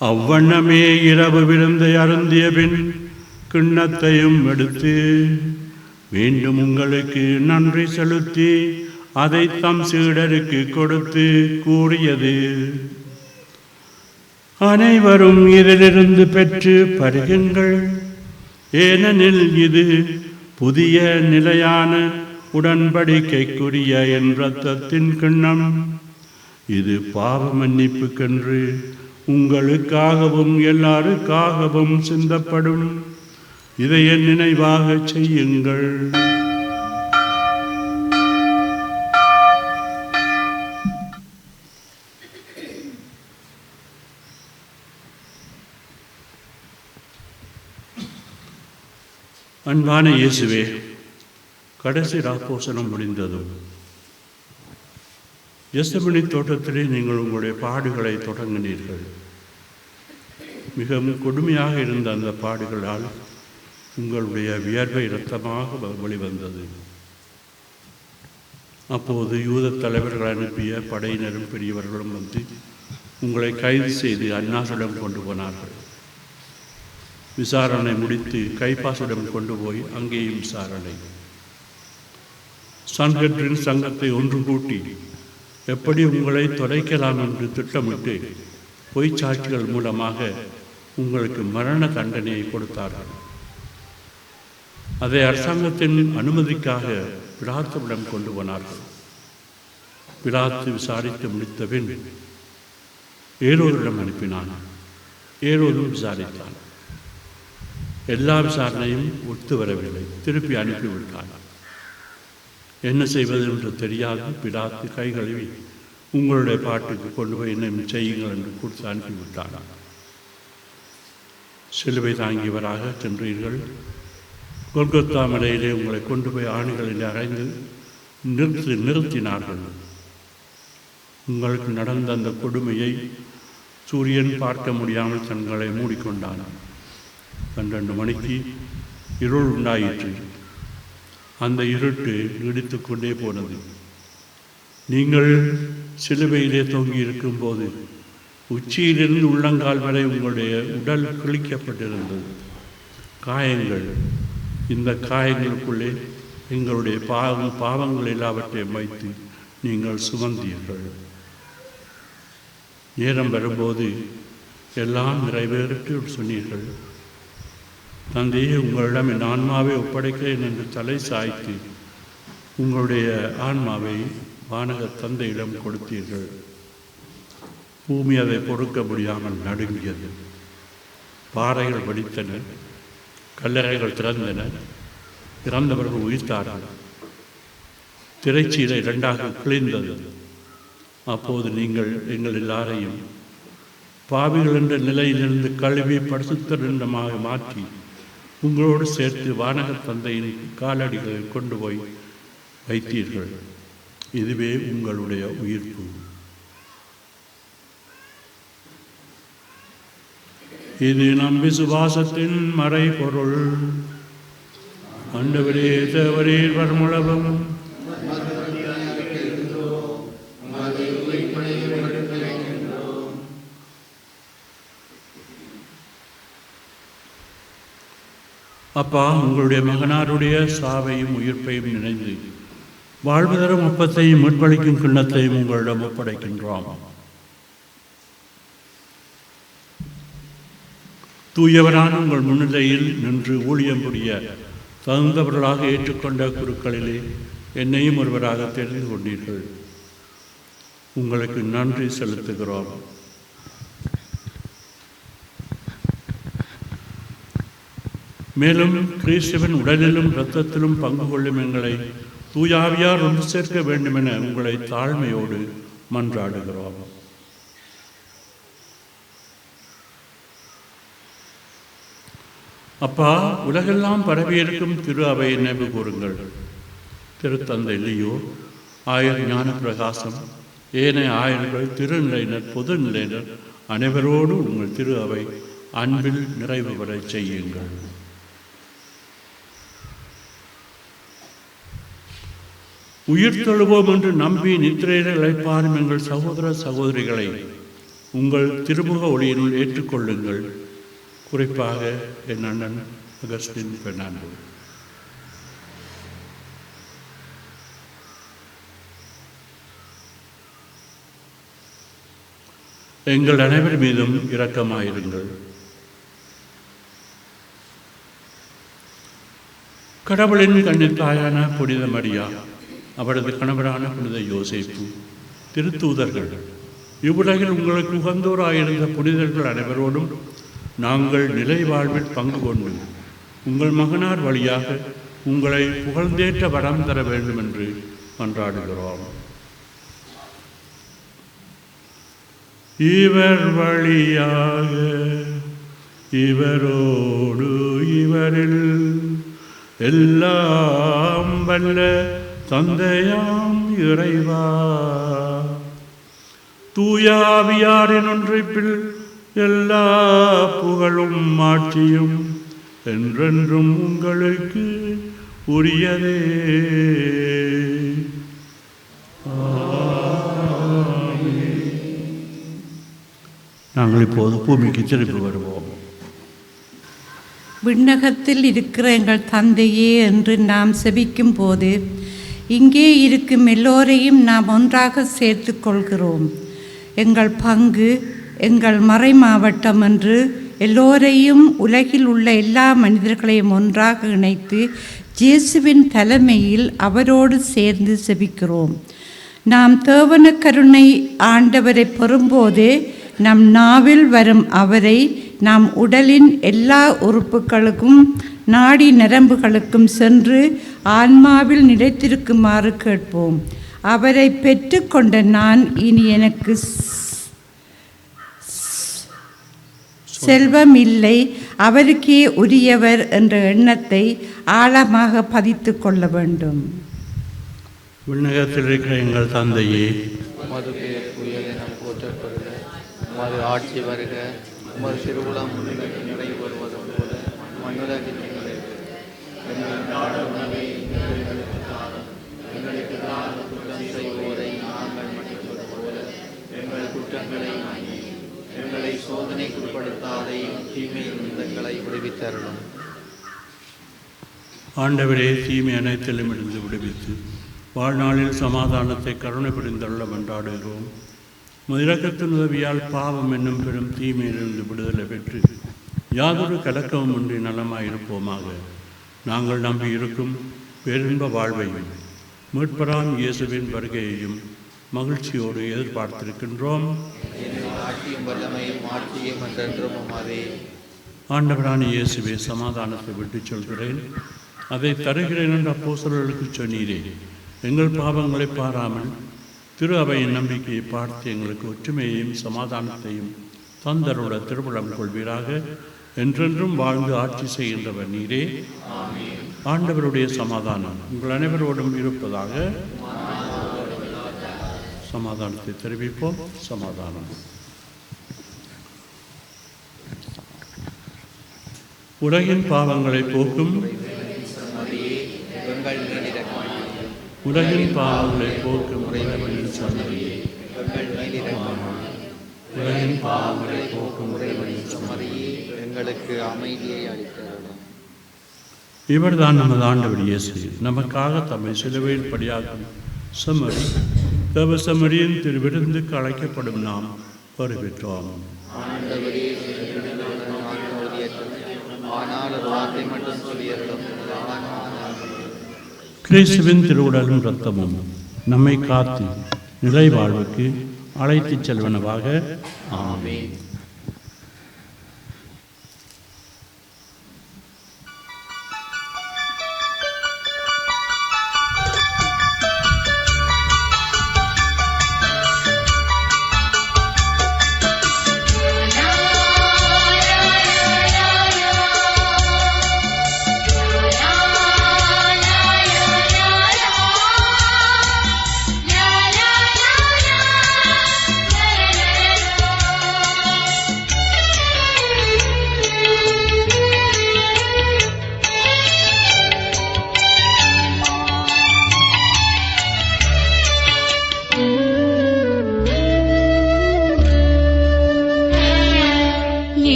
Speaker 1: அவ்வண்ணமே இரவு விருந்தை அருந்திய பின் கிண்ணத்தையும் எடுத்து மீண்டும் உங்களுக்கு நன்றி செலுத்தி அதை தம் சீடருக்கு கொடுத்து கூறியது: அனைவரும் இதிலிருந்து பெற்று பருகுங்கள், ஏனெனில் இது புதிய நிலையான உடன்படிக்கைக்குரிய என் இரத்தத்தின் கிண்ணம். இது பாவ மன்னிப்புக்கென்று உங்களுக்காகவும் எல்லாருக்காகவும் சிந்தப்படும். இதை என் நினைவாக செய்யுங்கள். அன்பான இயேசுவே, கடைசி ராப்போசனம் முடிந்ததும் எஸ்தமனி தோட்டத்திலே நீங்கள் உங்களுடைய பாடுகளை தொடங்கினீர்கள். மிகவும் கொடுமையாக இருந்த அந்த பாடுகளால் உங்களுடைய வியர்வை இரத்தமாக வெளிவந்தது. அப்போது யூத தலைவர்கள் அனுப்பிய படையினரும் பெரியவர்களும் வந்து உங்களை கைது செய்து அன்னாசிடம் கொண்டு போனார்கள். விசாரணை முடித்து கைப்பாசிடம் கொண்டு போய் அங்கேயும் விசாரணை. சன்ஹெட்ரின் சங்கத்தை ஒன்று கூட்டி எப்படி உங்களை தொலைக்கலாம் என்று திட்டமிட்டு பொய்ச் சாட்சிகள் மூலமாக உங்களுக்கு மரண தண்டனையை கொடுத்தார்கள். அதை அரசாங்கத்தின் அனுமதிக்காக பிலாத்துவிடம் கொண்டு போனார்கள். பிலாத்து விசாரித்து முடித்தபின் ஏரோதிடம் அனுப்பினான். ஏரோதும் விசாரித்தான். எல்லா விசாரணையும் ஒத்து வரவில்லை. திருப்பி அனுப்பிவிட்டான். என்ன செய்வது என்று தெரியாது பிலாத்து கை கழுவி உங்களுடைய பாட்டுக்கு கொண்டு போய் என்ன செய்யுங்கள் என்று கொடுத்து அனுப்பிவிட்டான். சிலுவை தாங்கியவராக சென்றீர்கள். கொல்கத்தா மலையிலே உங்களை கொண்டு போய் ஆணிகளில் அறைந்து நிறுத்தினார்கள். உங்களுக்கு நடந்த அந்த கொடுமையை சூரியன் பார்க்க முடியாமல் கண்களை மூடிக்கொண்டான். 12 மணிக்கு இருள் உண்டாயிற்று. அந்த இருட்டு நீடித்து கொண்டே போனது. நீங்கள் சிலுவையிலே தொங்கி இருக்கும்போது உச்சியிலிருந்து உள்ளங்கால் வரை உங்களுடைய உடல் கிழிக்கப்பட்டிருந்தது. காயங்கள். இந்த காயங்களுக்குள்ளே எங்களுடைய பாவங்கள் எல்லாவற்றையும் வைத்து நீங்கள் சுமந்தீர்கள். நேரம் வரும்போது எல்லாம் நிறைவேறிட்டு சொன்னீர்கள். தந்தையே, உங்களிடம் என் ஆன்மாவை ஒப்படைக்கிறேன் என்று தலை சாய்த்து உங்களுடைய ஆன்மாவை வானக தந்தையிடம் கொடுத்தீர்கள். பூமி அதை பொறுக்க முடியாமல் நடுங்கியது. பாறைகள் வெடித்தன, கல்லறைகள் திறந்தன, இறந்தவர்கள் உயிர்த்தார்கள். திரைச்சீலை 2ஆக கிழிந்தது. அப்போது நீங்கள் எங்கள் எல்லாரையும் பாவிகள் என்ற நிலையிலிருந்து கழுவி பரிசுத்தமாக மாற்றி உங்களோடு சேர்த்து வானக தந்தையின் காலடிகளை கொண்டு போய் வைத்தீர்கள். இதுவே உங்களுடைய உயிர்ப்பு. இது நம் விசுவாசத்தின் மறைபொருள். ஆண்டவரே, தேவரீர் வருமளவும் அப்பா, உங்களுடைய மகனாருடைய சாவையும் உயிர்ப்பையும் நினைந்து வாழ்வு தரும் ஒப்பத்தையும் முற்பளிக்கும் கிண்ணத்தையும் உங்களிடம் ஒப்படைக்கின்றோம். தூயவரான உங்கள் முன்னிலையில் நின்று ஊழியம் புரிய தகுந்தவர்களாக ஏற்றுக்கொண்ட குருக்களிலே என்னையும் ஒருவராக தெரிந்து கொண்டீர்கள். உங்களுக்கு நன்றி செலுத்துகிறோம். மேலும் கிறிஸ்துவின் உடலிலும் இரத்தத்திலும் பங்கு கொள்ளும் எங்களை தூயாவியார் ஒன்று சேர்க்க வேண்டும் என உங்களை தாழ்மையோடு மன்றாடுகிறோம். அப்பா, உலகெல்லாம் பரவியிருக்கும் திரு அவை நினைவு கூறுங்கள். திருத்தந்தை லியோ, ஆயர் ஞான பிரகாசம், ஏனைய ஆயர்கள், திருநிலையினர், பொது நிலையினர் அனைவரோடு உங்கள் திரு அவை அன்பில் நிறைவு பெற செய்யுங்கள். உயிர் தொழுவோம் என்று நம்பி நித்திரையில் இளைப்பாறும் எங்கள் சகோதர சகோதரிகளை உங்கள் திருமுக ஒளியினுள் ஏற்றுக்கொள்ளுங்கள். குறிப்பாக என் அண்ணன் அகஸ்டின் பெர்னாண்டோ. எங்கள் அனைவர் மீதும் இரக்கமாயிருங்கள். கடவுளின் கன்னித்தாயான புனித மரியா, அவரது கணவரான புனித யோசேப்பு, திருத்தூதர்கள், இவ்வுலகில் உங்களுக்கு உகந்தோராயிருந்த புனிதர்கள் அனைவரோடும் நாங்கள் நிலை வாழ்வில் பங்கு கொண்டு உங்கள் மகனார் வழியாக உங்களை புகழ்ந்தேற்ற வரம் தர வேண்டும் என்று மன்றாடுகிறோம். இவர் வழியாக, இவரோடு, இவரில் எல்லாம் வல்ல தந்தையாம் இறைவா, தூயாவியாரின் ஒன்றைப்பில் எல்லா புகழும் ஆட்சியும் என்றென்றும் உங்களுக்கு உரியதே. நாங்கள் இப்போது பூமிக்கு திருப்பி வருவோம்.
Speaker 2: விண்ணகத்தில் இருக்கிற எங்கள் தந்தையே என்று நாம் செபிக்கும் போது இங்கே இருக்கும் எல்லோரையும் நாம் ஒன்றாக சேர்த்து கொள்கிறோம். எங்கள் பங்கு எங்கள் மறை மாவட்டம் என்று எல்லோரையும் உலகில் உள்ள எல்லா மனிதர்களையும் ஒன்றாக இணைத்து இயேசுவின் தலைமையில் அவரோடு சேர்ந்து செபிக்கிறோம். நாம் தேவன கருணை ஆண்டவரை பெறும்போதே நம் நாவில் வரும் அவரை நாம் உடலின் எல்லா உறுப்புகளுக்கும் நாடி நரம்புகளுக்கும் சென்று ஆன்மாவில் நிலைத்திருக்குமாறு கேட்போம். அவரை பெற்றுக்கொண்ட நான் இனி எனக்கு செல்வம் இல்லை, அவருக்கே உரியவர் என்ற எண்ணத்தை ஆழமாக பதித்து கொள்ள வேண்டும்.
Speaker 1: விண்ணகத்தில் இருக்கிற எங்கள் தந்தையே,
Speaker 6: உமது பெயர் உயர்தென போற்றப்படுக. உமது ஆட்சி வருக. உமது திருவுளம் நிறைவேறுவது போல மண்ணுலகில் எங்களுக்கு குற்றம் செய்வோரை நாங்கள் மன்னிப்பது போல எங்கள் குற்றங்களை எங்களை சோதனைக்கு உட்படுத்தாதையும் தீமையில் எங்களை விடுவித்தருளும்.
Speaker 1: ஆண்டவரே, தீமை அனைத்திலும் இருந்து விடுவித்து வாழ்நாளில் சமாதானத்தை கருணை புரிந்தருள கொண்டாடுகிறோம். இரக்கத்தின் உதவியால் பாவம் என்னும் பெரும் தீமையிலிருந்து விடுதலை பெற்று யாதொரு கலக்கமும் இன்றி நலமாயிருப்போமாக. நாங்கள் நம்பியிருக்கும் பேரின்ப வாழ்வையும் மீட்பராம் இயேசுவின் வருகையையும் மகிழ்ச்சியோடு எதிர்பார்த்திருக்கின்றோம். ஆண்டவரான இயேசுவே, சமாதானத்தை விட்டுச் சொல்கிறேன், அதை தருகிறேன் என்ற அப்போஸ்தலர்களுக்கு சொன்னீரே. எங்கள் பாவங்களை பாராமல் திரு அவையின் நம்பிக்கையை பார்த்து எங்களுக்கு ஒற்றுமையையும் சமாதானத்தையும் தந்தருள திருவுளம் கொள்வீராக. என்றென்றும் வாழ்ந்து ஆட்சி செய்கின்றவர் நீரே. ஆண்டவருடைய சமாதானம் உங்கள் அனைவரோடும் இருப்பதாக. சமாதானத்தை தெரிவிப்போம். சமாதானம். உலகின் பாவங்களை போக்கும் உலகின் பாவங்களை போக்கும் இறைவனின் சன்னதியே, உலகின் பாவங்களை போக்கும் இறைவனின் சன்னதியே,
Speaker 6: எங்களுக்கு அமைதியை அளித்தருளும்.
Speaker 1: இவர்தான் நமது ஆண்டவர் இயேசு, நமக்காக தம்மை சிலுவையில் பலியாகும் செம்மறி. தேவ செம்மறியின் திருவிருந்துக்கு அழைக்கப்படும் நாம் பெறுகின்றோம். கிறிஸ்துவின் திருவுடலும் இரத்தமும் நம்மை காத்து நிலை வாழ்வுக்கு அழைத்துச் செல்வனவாக. ஆமென்.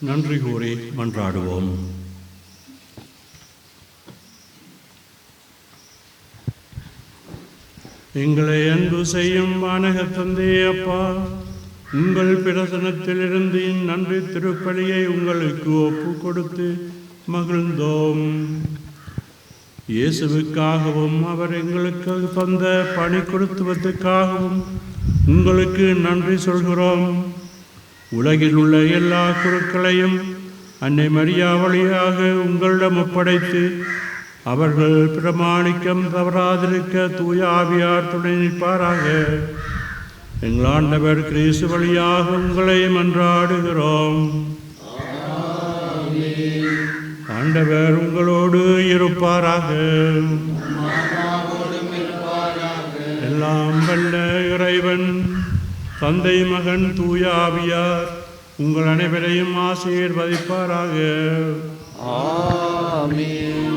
Speaker 1: நன்றி கூறி மன்றாடுவோம். எங்களை அன்பு செய்யும் வானக தந்தை அப்பா, உங்கள் பிரசனத்திலிருந்து நன்றி திருப்பலியை உங்களுக்கு ஒப்பு கொடுத்து மகிழ்ந்தோம். இயேசுவுக்காகவும் அவர் எங்களுக்கு தந்த பணி கொடுத்துவதற்காகவும் உங்களுக்கு நன்றி சொல்கிறோம். உலகில் உள்ள எல்லா குருக்களையும் அன்னை மரியா வழியாக உங்களிடம் ஒப்படைத்து அவர்கள் பிரமாணிக்கம் தவறாதிருக்க தூய ஆவியார் துணை நிற்பாராக. எங்கள் ஆண்டவர் கிறிஸ்து வழியாக உங்களை மன்றாடுகிறோம். ஆண்டவர் உங்களோடு இருப்பாராக. எல்லாம் வல்ல இறைவன் தந்தை, மகன், தூய ஆவியார் உங்கள் அனைவரையும் ஆசீர்வதிப்பாராக.
Speaker 6: ஆமென்.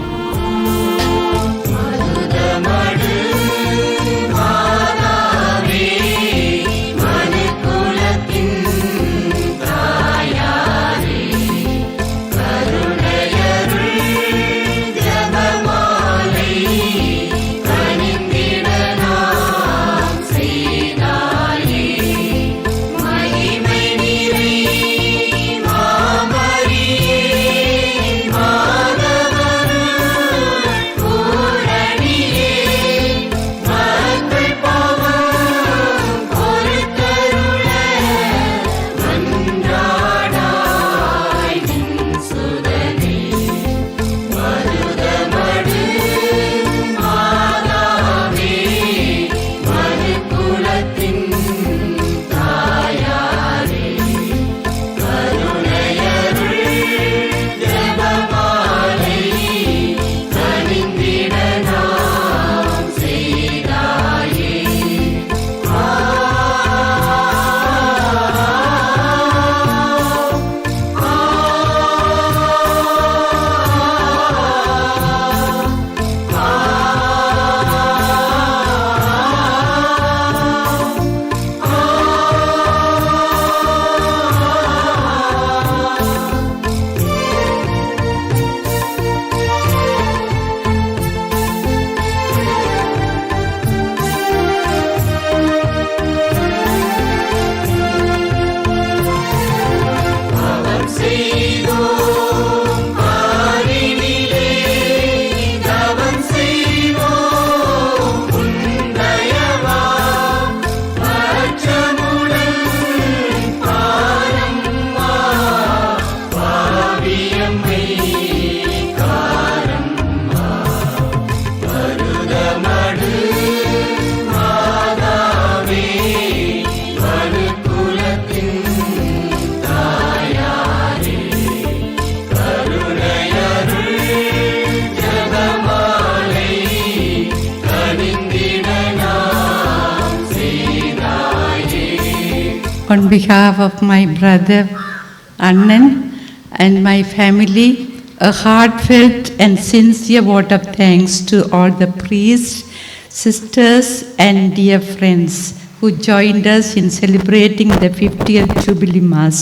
Speaker 2: On behalf of my brother Annan and my family, a heartfelt and sincere vote of thanks to all the priests, sisters, and dear friends who joined us in celebrating the 50th Jubilee Mass.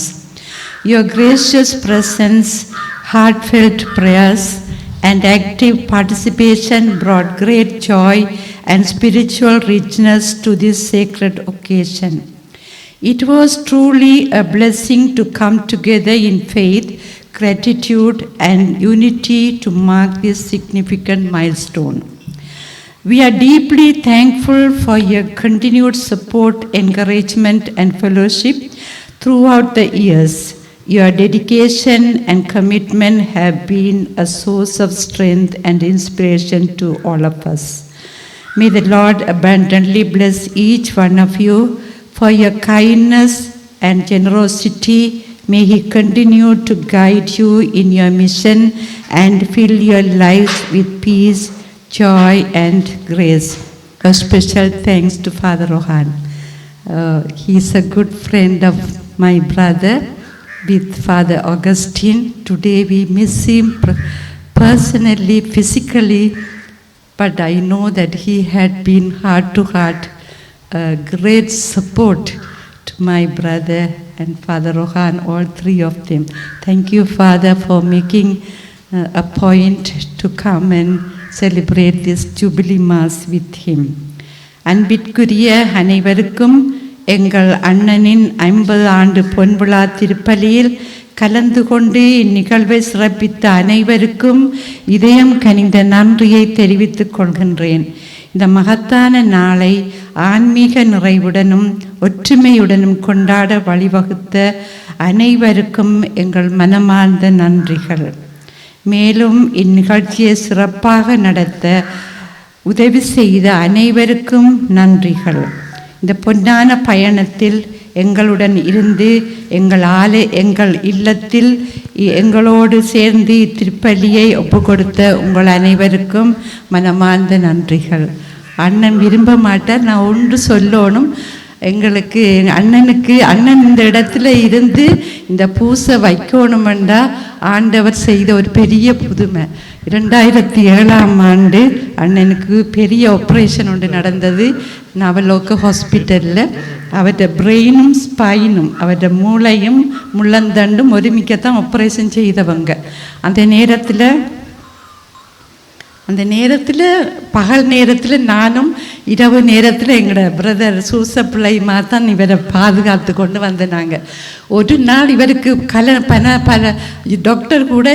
Speaker 2: Your gracious presence, heartfelt prayers, and active participation brought great joy and spiritual richness to this sacred occasion. It was truly a blessing to come together in faith, gratitude, and unity to mark this significant milestone. We are deeply thankful for your continued support, encouragement, and fellowship throughout the years. Your dedication and commitment have been a source of strength and inspiration to all of us. May the Lord abundantly bless each one of you for your kindness and generosity. May He continue to guide you in your mission and fill your lives with peace, joy, and grace. A special thanks to Father Rohan. He is a good friend of my brother with Father Augustine. Today we miss him personally, physically, but I know that he had been heart to heart a great support to my brother and Father Rohan, all three of them. Thank you, Father, for making a point to come and celebrate this Jubilee Mass with him. அன்பிற்குரிய அனைவருக்கும் எங்கள் அண்ணனின் 50 ஆண்டு பொன்விழா திருப்பலியில் கலந்து கொண்டு இந்நிகழ்வை சிறப்பித்த அனைவருக்கும் இதயம் கனிந்த நன்றியை தெரிவித்துக் கொள்கின்றேன். இந்த மகத்தான நாளை ஆன்மீக நிறைவுடனும் ஒற்றுமையுடனும் கொண்டாட வழிவகுத்த அனைவருக்கும் எங்கள் மனமார்ந்த நன்றிகள். மேலும் இந்நிகழ்ச்சியை சிறப்பாக நடத்த உதவி செய்த அனைவருக்கும் நன்றிகள். இந்த பொன்னான பயணத்தில் எங்களுடன் இருந்து எங்கள் இல்லத்தில் எங்களோடு சேர்ந்து திருப்பலியை ஒப்பு கொடுத்த உங்கள் அனைவருக்கும் மனமார்ந்த நன்றிகள். அண்ணன் விரும்ப மாட்டார், நான் ஒன்று சொல்லணும். எங்களுக்கு அண்ணன் இந்த இடத்துல இருந்து இந்த பூசை வைக்கணுமெண்டா ஆண்டவர் செய்த ஒரு பெரிய புதுமை. 2007ஆம் ஆண்டு அண்ணனுக்கு பெரிய ஆப்ரேஷன் ஒன்று நடந்தது நவலோக ஹாஸ்பிட்டலில். அவருடைய பிரெயினும் ஸ்பைனும் அவருடைய மூளையும் முள்ளந்தண்டும் ஒருமிக்கத்தான் ஆப்ரேஷன் செய்தவங்க. அந்த நேரத்தில் பகல் நேரத்தில் நானும் இரவு நேரத்தில் எங்களோட பிரதர் சூசப்பிள்ளைமா தான் இவரை பாதுகாத்து கொண்டு வந்தனாங்க. ஒரு நாள் இவருக்கு பல டாக்டர் கூட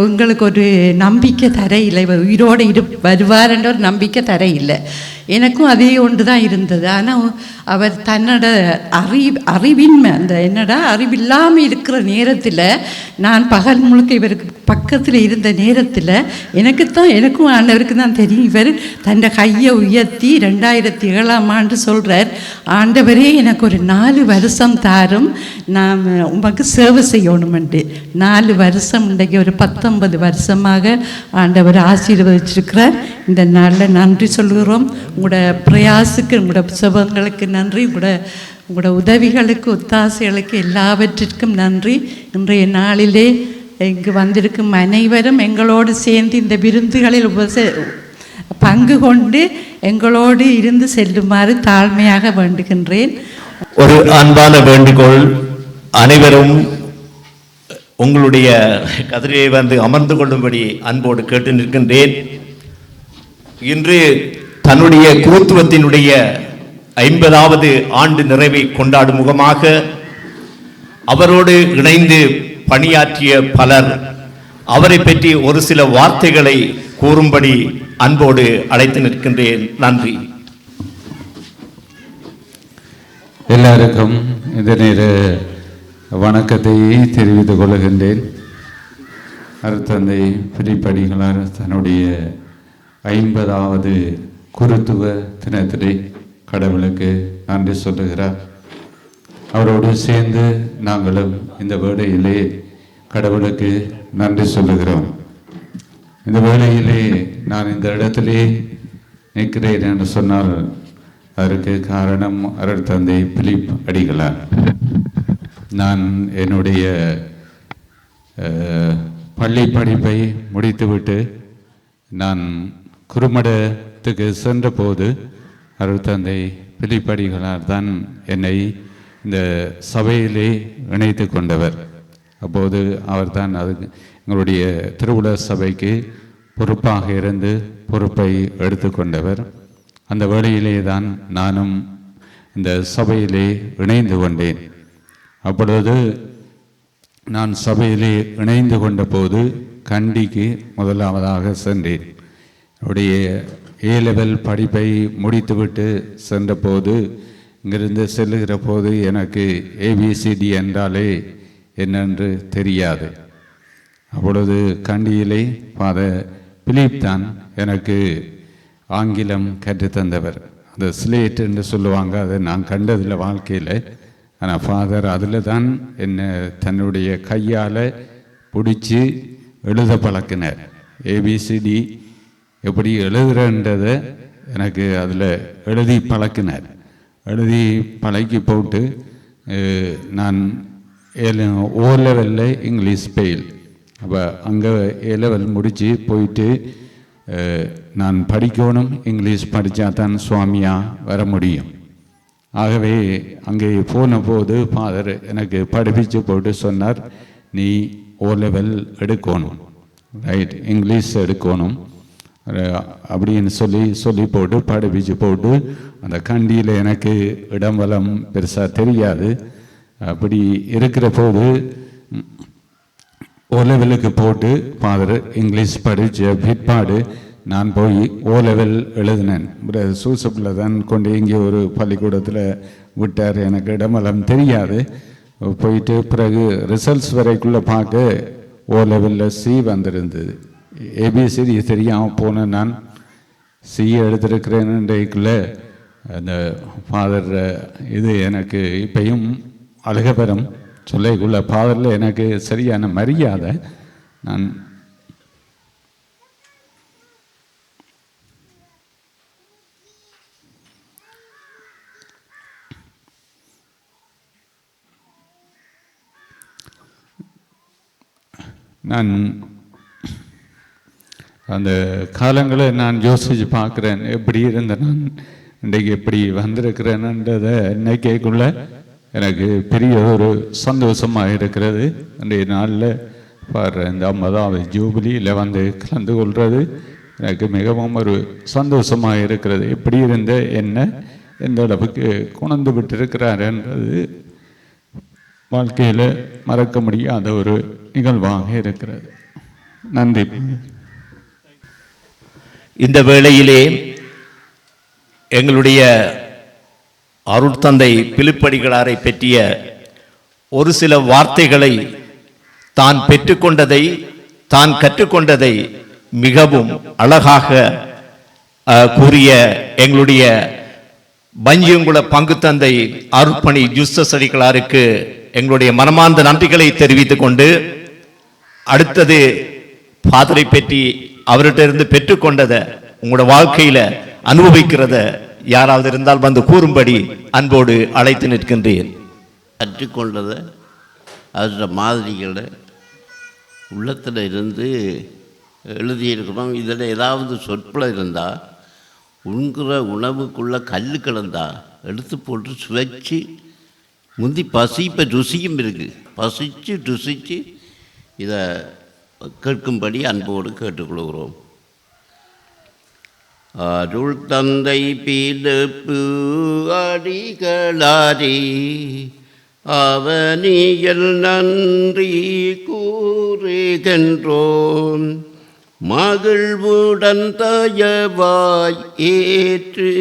Speaker 2: உங்களுக்கு ஒரு நம்பிக்கை தர இல்லை, இவர் உயிரோடு வருவார்ன்ற ஒரு நம்பிக்கை தர இல்லை. எனக்கும் அதே ஒன்று தான் இருந்தது. ஆனால் அவர் தன்னோட அறிவின்மை அறிவில்லாமல் இருக்கிற நேரத்தில் நான் பகல் முழுக்க இவருக்கு பக்கத்தில் இருந்த நேரத்தில் எனக்கும் ஆண்டவருக்கு தான் தெரியும். இவர் தன் கையை உயர்த்தி 2007ஆம் ஆண்டு சொல்கிறார், ஆண்டவரே எனக்கு ஒரு 4 வருஷம் தாரும், நான் உமக்கு சேவை செய்யணுமெண்டு. 4 வருஷம் இன்றைக்கு ஒரு 19 வருஷமாக ஆண்டவர் ஆசீர்வதிச்சிருக்கிறார். இந்த நாளில் நன்றி சொல்கிறோம். உங்களோட பிரயாசுக்கு, உங்களோட சுபங்களுக்கு நன்றி, உங்களோட உதவிகளுக்கு ஒத்தாசைகளுக்கு எல்லாவற்றிற்கும் நன்றி. இன்றைய நாளிலே இங்கு வந்திருக்கும் அனைவரும் எங்களோடு சேர்ந்து இந்த விருந்துகளில் பங்கு கொண்டு எங்களோடு இருந்து செல்லுமாறு தாழ்மையாக வேண்டுகின்றேன்.
Speaker 7: ஒரு அன்பான வேண்டுகோள், அனைவரும் உங்களுடைய கதிரையை வந்து அமர்ந்து கொள்ளும்படி அன்போடு கேட்டு நிற்கின்றேன். இன்று தன்னுடைய குருத்துவத்தினுடைய 50வது ஆண்டு நிறைவை கொண்டாடும் முகமாக அவரோடு இணைந்து பணியாற்றிய பலர் அவரை பற்றி ஒரு சில வார்த்தைகளை கூறும்படி அன்போடு அழைத்து நிற்கின்றேன். நன்றி.
Speaker 3: எல்லாருக்கும் இந்த நேர வணக்கத்தை தெரிவித்துக் கொள்கின்றேன். அருட்தந்தை பிலிப் அடிகளார் தன்னுடைய 50வது குருத்துவ தினத்திலே கடவுளுக்கு நன்றி சொல்லுகிறார். அவரோடு சேர்ந்து நாங்களும் இந்த வேளையிலே கடவுளுக்கு நன்றி சொல்லுகிறோம். இந்த வேளையிலே நான் இந்த இடத்திலே நிற்கிறேன் என்று சொன்னால் அதற்கு காரணம் அருட்தந்தை பிலிப் அடிகளார். நான் என்னுடைய பள்ளி படிப்பை முடித்துவிட்டு நான் குருமடத்துக்கு சென்ற போது அருட்தந்தை பிலிப் அடிகளார் தான் என்னை இந்த சபையிலே இணைத்து கொண்டவர். அப்போது அவர்தான் எங்களுடைய திருவுள சபைக்கு பொறுப்பாக இருந்து பொறுப்பை எடுத்துக்கொண்டவர். அந்த வேளையிலே தான் நானும் இந்த சபையிலே இணைந்து கொண்டேன். அப்பொழுது நான் சபையிலே இணைந்து கொண்ட போது கண்டிக்கு முதலாவதாக சென்றேன். என்னுடைய A-லெவல் படிப்பை முடித்துவிட்டு சென்றபோது இங்கிருந்து செல்லுகிற போது எனக்கு ABCD என்றாலே என்னென்று தெரியாது. அப்பொழுது கண்டியிலே ஃபாதர் பிலிப் தான் எனக்கு ஆங்கிலம் கற்றுத்தந்தவர். அந்த ஸ்லேட் என்று சொல்லுவாங்க, அதை நான் கண்டதில்லை வாழ்க்கையில். ஆனால் ஃபாதர் அதில் தான் என்னை தன்னுடைய கையால் பிடிச்சி எழுத பழக்கினார். ABCD எப்படி எழுதுறன்றதை எனக்கு அதில் எழுதி பழக்கினார். எழுதி பழக்கி போட்டு நான் O-லெவலில் இங்கிலீஷ் ஃபெயில். அப்போ அங்கே A-லெவல் முடித்து போயிட்டு நான் படிக்கணும், இங்கிலீஷ் படித்தா தான் சுவாமியாக வர முடியும். ஆகவே அங்கே போன போது ஃபாதர் எனக்கு படிப்பிச்சு போட்டு சொன்னார், நீ ஓ லெவல் எடுக்கணும், ரைட், இங்கிலீஷ் எடுக்கணும் அப்படின்னு சொல்லி போட்டு படிப்பிச்சு போட்டு, அந்த கண்டியில் எனக்கு இடம் வளம் பெருசாக தெரியாது. அப்படி இருக்கிற போது ஓ லெவலுக்கு போட்டு ஃபாதர் இங்கிலீஷ் படித்த பிற்பாடு நான் போய் ஓ லெவல் எழுதினேன். சூசப்பில் தான் கொண்டு இங்கே ஒரு பள்ளிக்கூடத்தில் விட்டார், எனக்கு இடமெல்லாம் தெரியாது. போயிட்டு பிறகு ரிசல்ட்ஸ் வரைக்குள்ளே பார்க்க ஓ லெவலில் சி வந்திருந்தது. ஏபிசிடி தெரியாமல் போன நான் சி எடுத்திருக்கிறேன்னுக்குள்ளே அந்த ஃபாதர் இது எனக்கு இப்பையும் அழகபெறும் சொல்லைக்குள்ள ஃபாதரில் எனக்கு சரியான மரியாதை. நான் அந்த காலங்களை நான் யோசித்து பார்க்குறேன், எப்படி இருந்த நான் இன்றைக்கு எப்படி வந்திருக்கிறேன்ன்றதை இன்னைக்குள்ள எனக்கு பெரிய ஒரு சந்தோஷமாக இருக்கிறது. இன்றைய நாளில் பாடுற இந்த 50வது ஜூபிலியில் வந்து கலந்து கொள்வது எனக்கு மிகவும் ஒரு சந்தோஷமாக இருக்கிறது. எப்படி இருந்த என்ன எந்த அளவுக்கு கொண்டு விட்டிருக்கிறாருன்றது வாழ்க்கையில் மறக்க முடியாத ஒரு நிகழ்வாக இருக்கிறது. நன்றி.
Speaker 7: இந்த வேளையிலே எங்களுடைய அருட்தந்தை பிலிப்படிகளாரை பற்றிய ஒரு சில வார்த்தைகளை தான் பெற்றுக்கொண்டதை தான் கற்றுக்கொண்டதை மிகவும் அழகாக கூறிய எங்களுடைய பஞ்சியங்குள பங்கு தந்தை அருட்பணி ஜூஸ்டஸ் அடிகளாருக்கு எங்களுடைய மனமார்ந்த நன்றிகளை தெரிவித்துக் கொண்டு, அடுத்தது ஃபாதரை பற்றி அவர்கிட்ட இருந்து பெற்றுக்கொண்டதை உங்களோட வாழ்க்கையில அனுபவிக்கிறத யாராவது இருந்தால் வந்து கூறும்படி அன்போடு அழைத்து நிற்கின்றேன்.
Speaker 4: கற்றுக்கொண்டதை அதோட மாதிரிகளை உள்ளத்தில் இருந்து எழுதியிருக்கிறோம். இதில் ஏதாவது சொற்பிழை இருந்தால் உண்கிற உணவுக்குள்ளே கல் கிடந்தா எடுத்து போட்டு சுவைச்சு முந்தி பசி, இப்போ ருசியும் இருக்குது, பசிச்சு ருசித்து இதை கேட்கும்படி அன்போடு கேட்டுக்கொள்கிறோம். அருள் தந்தை பிலிப்பு அடிகளாரே, அவனியல் நன்றி கூறுகின்றோம். மகிழ்வுடன் தயவாய் ஏற்று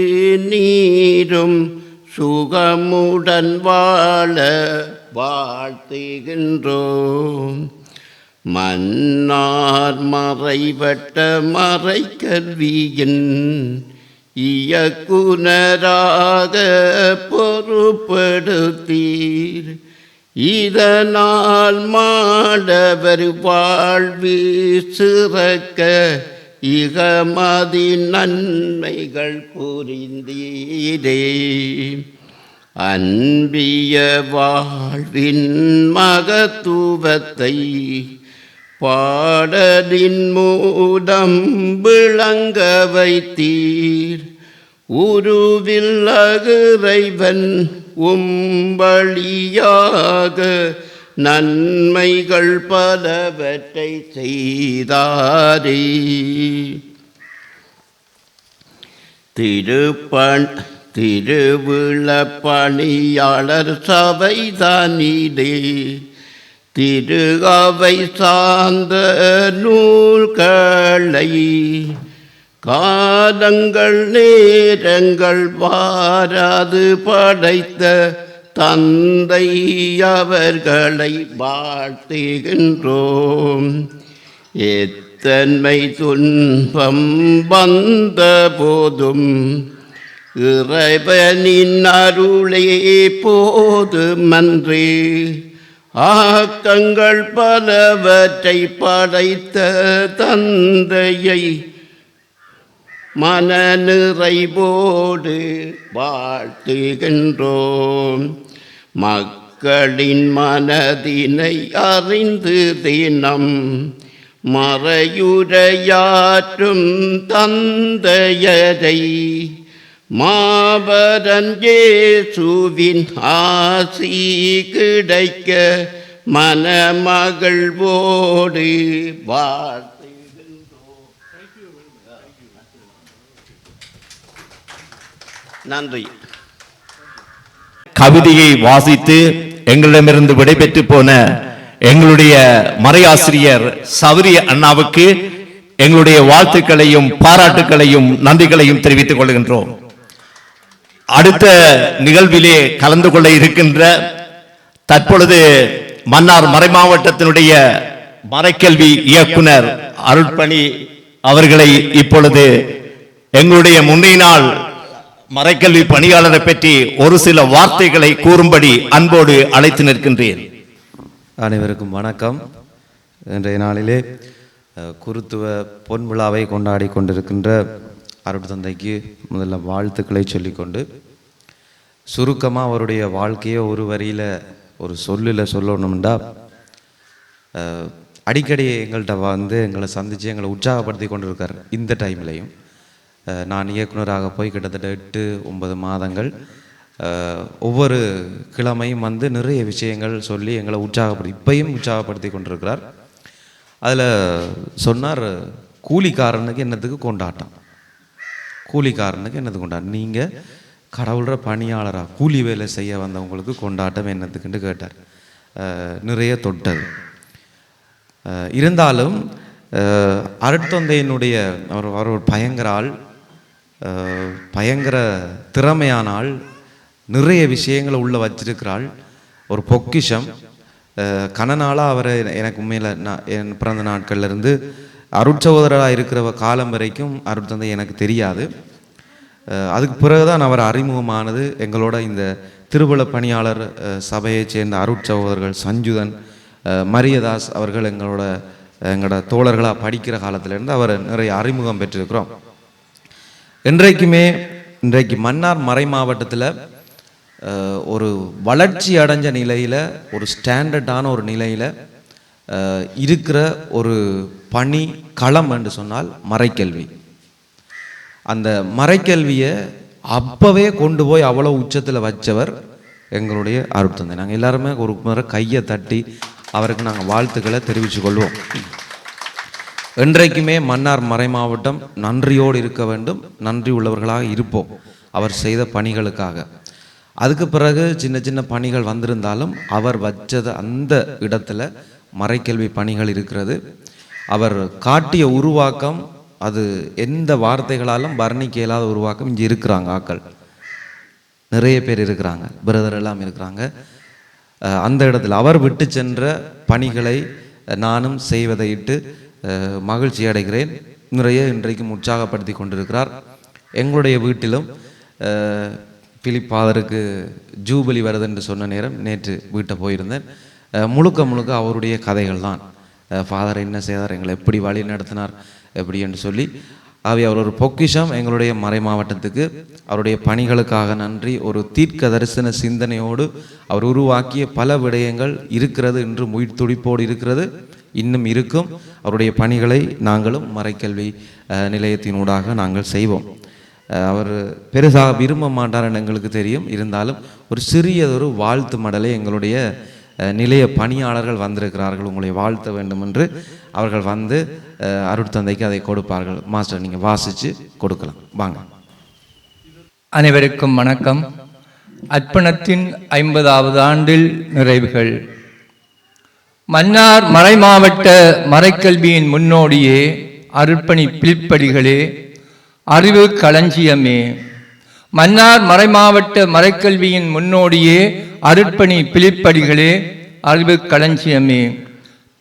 Speaker 4: நீரும் சுகமுடன் வாழ வாழ்த்துகின்றோம். மன்னார் மறைவட்ட மறைக்கல்வியின் இயக்குனராக பொறுப்படுத்தீர். இதனால் மாணவர் வாழ்வு சிறக்க இகமதி நன்மைகள் புரிந்தீரே. அன்பிய வாழ்வின் மகத்துவத்தை பாடலின் மூலம் விளங்க வைத்தீர். உருவில் இறைவன் வழியாக நன்மைகள் பலவற்றை செய்தாரே. திருவிழ பணியாளர் சபைதானிலே திரு அவை சார்ந்த நூல்களை காலங்கள் நேரங்கள் வாராது படைத்த தந்தை அவர்களை வாழ்த்துகின்றோம். எத்தன்மை துன்பம் வந்த போதும் இறைவனின் அருளே போதுமன்றே. ஆக்கங்கள் பலவற்றை படைத்த தந்தையை மனநிறைவோடு வாழ்த்துகின்றோம். மக்களின் மனதினை அறிந்து தினம் மறையுரையாற்றும் தந்தையரை மாபரன் இயேசுவின் ஆசி கிடைக்க மனமகிழ்வோடு வாழ்த்துகின்றோம். நன்றி.
Speaker 7: கவிதையை வாசித்து எங்களிடமிருந்து விடைபெற்று போன எங்களுடைய மறையாசிரியர் சௌரிய அண்ணாவுக்கு எங்களுடைய வாழ்த்துக்களையும் பாராட்டுக்களையும் நன்றிகளையும் தெரிவித்துக் கொள்கின்றோம். அடுத்த நிகழ்விலே கலந்து கொள்ள இருக்கின்ற தற்பொழுது மன்னார் மறைமாவட்டத்தினுடைய மறைக்கல்வி இயக்குனர் அருட்பணி அவர்களை இப்பொழுது எங்களுடைய முன்னைய நாள் மறைக்கல்வி பணியாளரை பற்றி ஒரு சில வார்த்தைகளை கூறும்படி அன்போடு அழைத்து நிற்கின்றேன்.
Speaker 5: அனைவருக்கும் வணக்கம். இன்றைய நாளிலே குருத்துவ பொன் விழாவை கொண்டாடி கொண்டிருக்கின்ற அருட்தந்தைக்கு முதல்ல வாழ்த்துக்களை சொல்லிக்கொண்டு, சுருக்கமாக அவருடைய வாழ்க்கையை ஒரு வரியில் ஒரு சொல்லில் சொல்லணும்டா, அடிக்கடி எங்கள்கிட்ட வந்து எங்களை சந்தித்து எங்களை உற்சாகப்படுத்தி கொண்டிருக்கார். இந்த டைம்லையும் நான் இயக்குனராக போய் கிட்டத்தட்ட 8-9 மாதங்கள் ஒவ்வொரு கிழமையும் வந்து நிறைய விஷயங்கள் சொல்லி எங்களை இப்பையும் உற்சாகப்படுத்தி கொண்டிருக்கிறார். அதில் சொன்னார், கூலிக்காரனுக்கு என்னத்துக்கு கொண்டாட்டம், கூலிக்காரனுக்கு என்னத்துக்கு கொண்டாட்டம், நீங்கள் கடவுள்ற பணியாளராக கூலி வேலை செய்ய வந்தவங்களுக்கு கொண்டாட்டம் என்னத்துக்குன்னு கேட்டார். நிறைய தொட்டது. இருந்தாலும் அருட்தந்தையினுடைய அவர் ஒரு பயங்கர ஆள், பயங்கர திறமையான ஆள், நிறைய விஷயங்களை உள்ளே வச்சிருக்கிறாள், ஒரு பொக்கிஷம். கனநாளாக அவரை எனக்கு உண்மையில் என் பிறந்த நாட்கள்லேருந்து அருட்சகோதரராக இருக்கிற காலம் வரைக்கும் அருட்தந்தை எனக்கு தெரியாது. அதுக்கு பிறகுதான் அவர் அறிமுகமானது. எங்களோட இந்த திருவுள பணியாளர் சபையைச் சேர்ந்த அருட்சகோதரர்கள் சஞ்சுதன், மரியதாஸ் அவர்கள் எங்களோட தோழர்களாக படிக்கிற காலத்திலேருந்து அவர் நிறைய அறிமுகம் பெற்றிருக்கிறோம். இன்றைக்கு மன்னார் மறை மாவட்டத்தில் ஒரு வளர்ச்சி அடைஞ்ச நிலையில், ஒரு ஸ்டாண்டர்டான ஒரு நிலையில் இருக்கிற ஒரு பணி களம் என்று சொன்னால் மறைக்கல்வி. அந்த மறைக்கல்வியை அப்போவே கொண்டு போய் அவ்வளோ உச்சத்தில் வச்சவர் எங்களுடைய அருட்தந்தை. நாங்கள் எல்லாருமே ஒரு முறை கையை தட்டி அவருக்கு நாங்கள் வாழ்த்துக்களை தெரிவித்து கொள்வோம். என்றைக்குமே மன்னார் மறை மாவட்டம் நன்றியோடு இருக்க வேண்டும், நன்றி உள்ளவர்களாக இருப்போம் அவர் செய்த பணிகளுக்காக. அதுக்கு பிறகு சின்ன சின்ன பணிகள் வந்திருந்தாலும் அவர் வச்சது அந்த இடத்துல மறைக்கல்வி பணிகள் இருக்கிறது. அவர் காட்டிய உருவாக்கம் அது எந்த வார்த்தைகளாலும் வர்ணிக்க இயலாத உருவாக்கம். இங்கே இருக்கிறாங்க ஆக்கள், நிறைய பேர் இருக்கிறாங்க, பிரதர் எல்லாம் இருக்கிறாங்க. அந்த இடத்துல அவர் விட்டு சென்ற பணிகளை நானும் செய்வதை இட்டு மகிழ்ச்சி அடைகிறேன். நிறைய இன்றைக்கும் உற்சாகப்படுத்தி கொண்டிருக்கிறார். எங்களுடைய வீட்டிலும் பிலிப் ஃபாதருக்கு ஜூபிலி வருது என்று சொன்ன நேரம் நேற்று வீட்டை போயிருந்தேன். முழுக்க அவருடைய கதைகள் தான். ஃபாதர் என்ன செய்தார், எங்களை எப்படி வழி நடத்தினார், எப்படி என்று சொல்லி அவர் ஒரு பொக்கிஷம் எங்களுடைய மறை மாவட்டத்துக்கு. அவருடைய பணிகளுக்காக நன்றி. ஒரு தீர்க்க தரிசன சிந்தனையோடு அவர் உருவாக்கிய பல விடயங்கள் இருக்கிறது, இன்று உயிர் துடிப்போடு இருக்கிறது, இன்னும் இருக்கும். அவருடைய பணிகளை நாங்களும் மறைக்கல்வி நிலையத்தினூடாக நாங்கள் செய்வோம். அவர் பெருசாக விரும்ப மாட்டார் எங்களுக்கு தெரியும். இருந்தாலும் ஒரு சிறியதொரு வாழ்த்து மடலை எங்களுடைய நிலைய பணியாளர்கள் வந்திருக்கிறார்கள், உங்களை வாழ்த்த வேண்டும் என்று அவர்கள் வந்து அருட்தந்தைக்கு அதை கொடுப்பார்கள். மாஸ்டர் நீங்கள் வாசித்து கொடுக்கலாம், வாங்க.
Speaker 8: அனைவருக்கும் வணக்கம். அர்ப்பணத்தின் 50வது ஆண்டில் நிறைவுகள். மன்னார் மறை மாவட்ட மறைக்கல்வியின் முன்னோடியே, அருட்பணி பிலிப்படிகளே, அறிவு களஞ்சியமே. மன்னார் மறை மாவட்ட மறைக்கல்வியின் முன்னோடியே, அருட்பணி பிலிப்படிகளே, அறிவு களஞ்சியமே.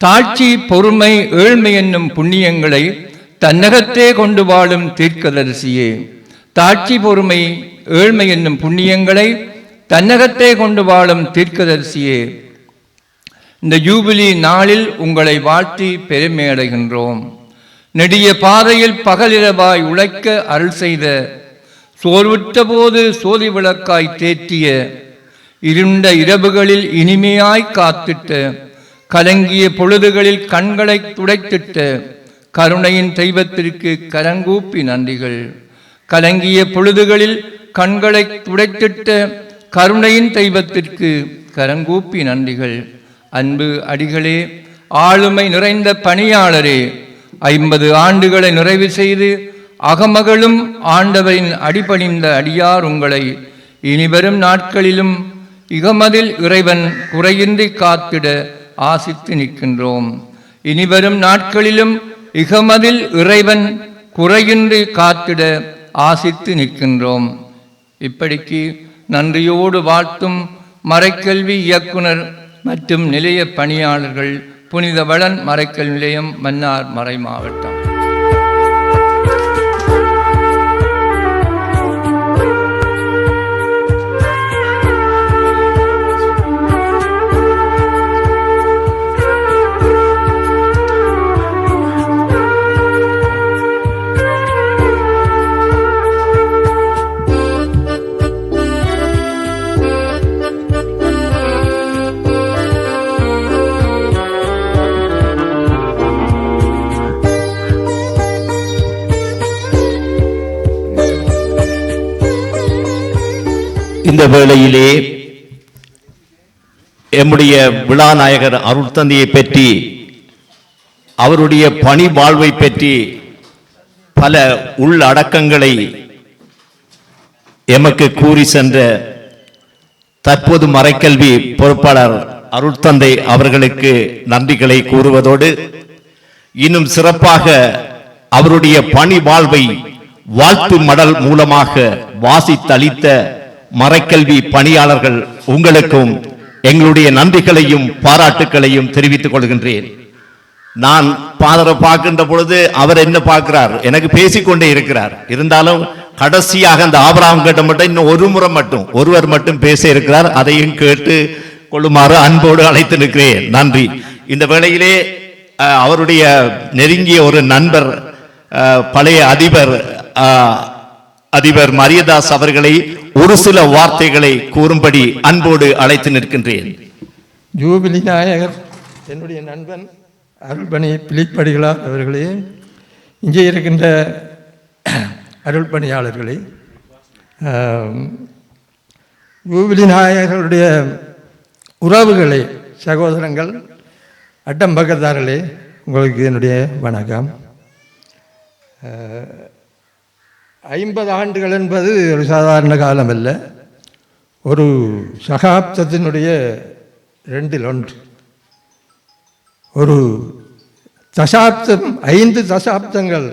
Speaker 8: தாட்சி, பொறுமை, ஏழ்மை என்னும் புண்ணியங்களை தன்னகத்தே கொண்டு வாழும் தீர்க்கதரிசியே. தாட்சி, பொறுமை, ஏழ்மை என்னும் புண்ணியங்களை தன்னகத்தே கொண்டு வாழும் தீர்க்கதரிசியே. இந்த ஜூபிலி நாளில் உங்களை வாழ்த்தி பெருமையடைகின்றோம். நெடிய பாதையில் பகலிரவாய் உழைக்க அருள் செய்த, சோர்வுற்ற போது சோதி விளக்காய் தேற்றிய, இருண்ட இரவுகளில் இனிமையாய் காத்திட்ட, கலங்கிய பொழுதுகளில் கண்களை துடைத்திட்ட கருணையின் தெய்வத்திற்கு கரங்கூப்பி நன்றிகள். கலங்கிய பொழுதுகளில் கண்களை துடைத்திட்ட கருணையின் தெய்வத்திற்கு கரங்கூப்பி நன்றிகள். அன்பு அடிகளே, ஆளுமை நிறைந்த பணியாளரே, 50 ஆண்டுகளை நிறைவு செய்து அகமகளும் ஆண்டவரின் அடிபணிந்த அடியார் உங்களை இனிவரும் நாட்களிலும் இகமதில் இறைவன் குறையின்றி காத்திட ஆசித்து நிற்கின்றோம். இனிவரும் நாட்களிலும் இகமதில் இறைவன் குறையின்றி காத்திட ஆசித்து நிற்கின்றோம். இப்படிக்கு நன்றியோடு வாழ்த்தும் மறைக்கல்வி இயக்குனர் மற்றும் நிலைய பணியாளர்கள், புனித வளன் மறைக்கல்வி நிலையம், மன்னார் மறை மாவட்டம்.
Speaker 7: இந்த வேளையிலே எம்முடைய விழாநாயகர் அருட்தந்தையை பற்றி, அவருடைய பணி வாழ்வை பற்றி பல உள்ளடக்கங்களை எமக்கு கூறி சென்ற தற்போது மறைக்கல்வி பொறுப்பாளர் அருட்தந்தை அவர்களுக்கு நன்றிகளை கூறுவதோடு, இன்னும் சிறப்பாக அவருடைய பணி வாழ்வை வாழ்த்து மடல் மூலமாக வாசித்தளித்த மறைக்கல்வி பணியாளர்கள் உங்களுக்கும் எங்களுடைய நன்றிகளையும் பாராட்டுகளையும் தெரிவித்துக் கொள்கின்றேன். நான் பாதரை பார்க்கின்ற பொழுது அவர் என்ன பார்க்கிறார், எனக்கு பேசிக்கொண்டே இருக்கிறார். இருந்தாலும் கடைசியாக அந்த ஆபிரகாம் கேட்ட மட்டும் இன்னும் ஒருவர் மட்டும் பேச இருக்கிறார். அதையும் கேட்டு கொள்ளுமாறு அன்போடு அழைத்து நிற்கிறேன். நன்றி. இந்த வேளையிலே அவருடைய நெருங்கிய ஒரு நண்பர், பழைய அதிபர் மரியதாஸ் அவர்களை ஒரு சில வார்த்தைகளை கூறும்படி அன்போடு அழைத்து நிற்கின்றேன்.
Speaker 9: ஜூபிலி நாயகர் என்னுடைய நண்பன் அருள்பணி பிலிப்படிகளார் அவர்களே, இங்கே இருக்கின்ற அருள் பணியாளர்களே, ஜூபிலி நாயகர்களுடைய உறவுகளே, சகோதரங்கள், அட்டம் பக்கத்தார்களே, உங்களுக்கு என்னுடைய வணக்கம். 50 ஆண்டுகள் என்பது ஒரு சாதாரண காலம் அல்ல. ஒரு சகாப்தத்தினுடைய 2 1. ஒரு தசாப்தம், 5 தசாப்தங்கள்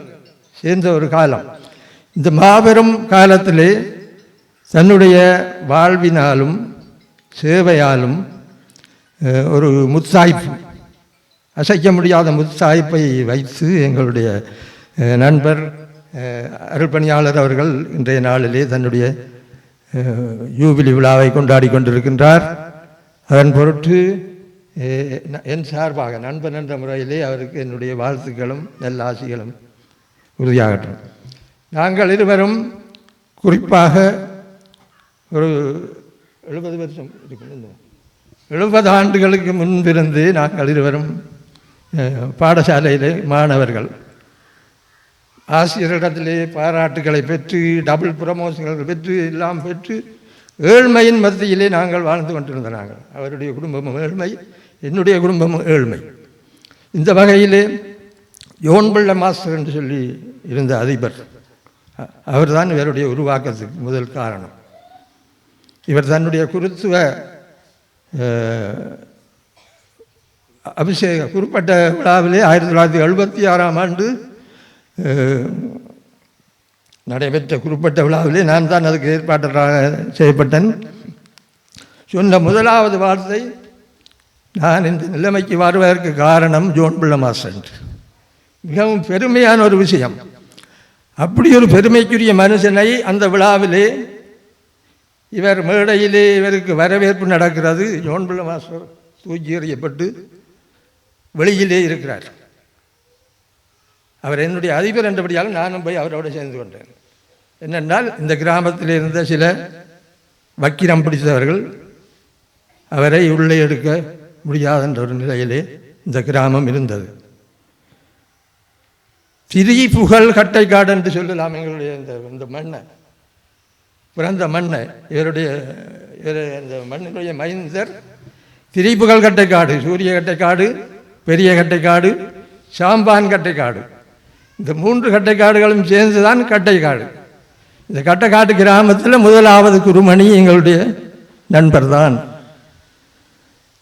Speaker 9: சேர்ந்த ஒரு காலம். இந்த மாபெரும் காலத்திலே தன்னுடைய வாழ்வினாலும் சேவையாலும் ஒரு முத்தாய்ப்பு, அசைக்க முடியாத முத்தாய்ப்பை வைத்து எங்களுடைய நண்பர் அருள்பணியாளர் அவர்கள் இன்றைய நாளிலே தன்னுடைய யூபிலி விழாவை கொண்டாடி கொண்டிருக்கின்றார். அதன் பொருட்டு என் சார்பாக நண்பன் என்ற முறையிலே அவருக்கு என்னுடைய வாழ்த்துக்களும் நல்ல ஆசிகளும் உறுதியாகட்டும். நாங்கள் இருவரும் குறிப்பாக ஒரு 70 வருஷம் இருக்கும், 70 ஆண்டுகளுக்கு முன்பிருந்து நாங்கள் இருவரும் பாடசாலையிலே மாணவர்கள், ஆசிரியரிடத்திலே பாராட்டுகளை பெற்று, டபுள் ப்ரமோஷன்கள் பெற்று, எல்லாம் பெற்று, ஏழ்மையின் மத்தியிலே நாங்கள் வாழ்ந்து கொண்டிருந்த நாங்கள். அவருடைய குடும்பமும் ஏழ்மை, என்னுடைய குடும்பமும் ஏழ்மை. இந்த வகையிலே யோன் பிள்ளை மாஸ்டர் என்று சொல்லி இருந்த அதிபர், அவர் தான் இவருடைய உருவாக்கத்துக்கு முதல் காரணம். இவர் தன்னுடைய குருத்துவ அபிஷேக குறிப்பிட்ட விழாவிலே 1976ஆம் ஆண்டு நடைபெற்ற குறிப்பிட்ட விழாவிலே நான் தான் அதுக்கு ஏற்பாட்டராக செய்யப்பட்டேன். சொன்ன முதலாவது வார்த்தை, நான் இந்த நிலைமைக்கு வருவதற்கு காரணம் ஜோன் பிள்ளை மாஸ்டர். மிகவும் பெருமையான ஒரு விஷயம். அப்படி ஒரு பெருமைக்குரிய மனுஷனை அந்த விழாவிலே இவர் மேடையிலே இவருக்கு வரவேற்பு நடக்கிறது. ஜோன் பிள்ளை மாஸ்டர் தூக்கி எறியப்பட்டு வெளியிலே இருக்கிறார். அவர் என்னுடைய அதிபர் என்றபடியால் நானும் போய் அவரோடு சேர்ந்து கொண்டேன். என்னென்றால் இந்த கிராமத்தில் இருந்த சில வக்கிரம் பிடித்தவர்கள் அவரை உள்ளே எடுக்க முடியாத என்ற ஒரு நிலையிலே இந்த கிராமம் இருந்தது. திரி புகழ் கட்டைக்காடு என்று சொல்லலாம் எங்களுடைய இந்த மண்ணை. பிறந்த மண்ணை இவருடைய இந்த மண்ணினுடைய மைந்தர் திரிபுகழ் கட்டைக்காடு, சூரிய கட்டைக்காடு, பெரிய கட்டைக்காடு, சாம்பான் கட்டைக்காடு, இந்த 3 கட்டைக்காடுகளும் சேர்ந்து தான் கட்டைக்காடு. இந்த கட்டைக்காட்டு கிராமத்தில் முதலாவது குருமணி எங்களுடைய நண்பர் தான்.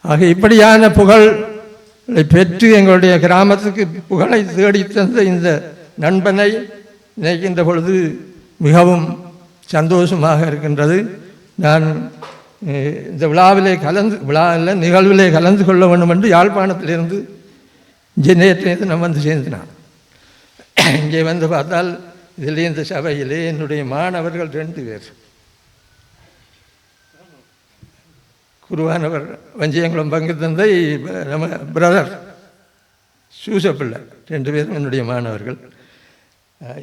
Speaker 9: ஆக இப்படியான புகழை பெற்று எங்களுடைய கிராமத்துக்கு புகழை தேடி தந்த இந்த நண்பனை நினைக்கின்ற பொழுது மிகவும் சந்தோஷமாக இருக்கின்றது. நான் இந்த விழாவில் நிகழ்விலே கலந்து கொள்ள வேண்டும் என்று யாழ்ப்பாணத்திலிருந்து நேற்று நான் வந்து சேர்ந்தேன். இங்கே வந்து பார்த்தால் இதில் இந்த சபையிலே என்னுடைய மாணவர்கள் 2 பேர், குருவானவர் வஞ்சியங்குளம் பங்கு தந்தை நம்ம பிரதர் சூசப்பிள்ளை 2 பேரும் என்னுடைய மாணவர்கள்.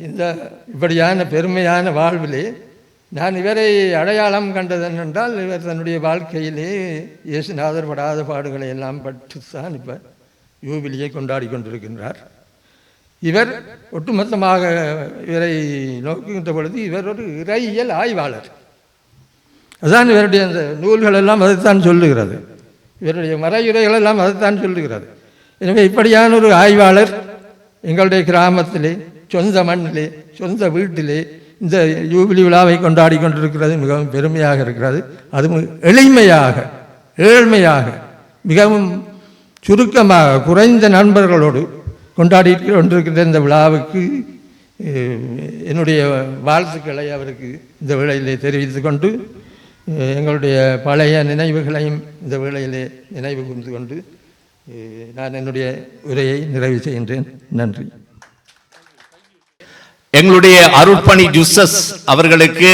Speaker 9: இந்த இப்படியான பெருமையான வாழ்விலே நான் இவரை அடையாளம் கண்டது என்னென்றால், இவர் தன்னுடைய வாழ்க்கையிலே இயேசுநாதர் படாத பாடுகளை எல்லாம் பட்டுத்தான் இப்போ யூபிலியை கொண்டாடி கொண்டிருக்கின்றார். இவர் ஒட்டுமொத்தமாக இவரை நோக்குகின்ற பொழுது இவர் ஒரு இறையியல் ஆய்வாளர். அதுதான் இவருடைய அந்த நூல்கள் எல்லாம் அதைத்தான் சொல்லுகிறது, இவருடைய மறையுரைகள் எல்லாம் அதைத்தான் சொல்லுகிறது. எனவே இப்படியான ஒரு ஆய்வாளர் எங்களுடைய கிராமத்திலே, சொந்த மண்ணிலே, சொந்த வீட்டிலே இந்த யூபிலி விழாவை கொண்டாடி கொண்டிருக்கிறது மிகவும் பெருமையாக இருக்கிறது. அதுவும் ஏழ்மையாக மிகவும் சுருக்கமாக குறைந்த நண்பர்களோடு கொண்டாடி கொண்டிருக்கின்ற இந்த விழாவுக்கு என்னுடைய வாழ்த்துக்களை அவருக்கு இந்த வேளையிலே தெரிவித்து கொண்டு, எங்களுடைய பழைய நினைவுகளையும் இந்த வேளையிலே நினைவு கூர்ந்து கொண்டு நான் என்னுடைய உரையை நிறைவு செய்கின்றேன். நன்றி.
Speaker 7: எங்களுடைய அருட்பணி ஜுசஸ் அவர்களுக்கு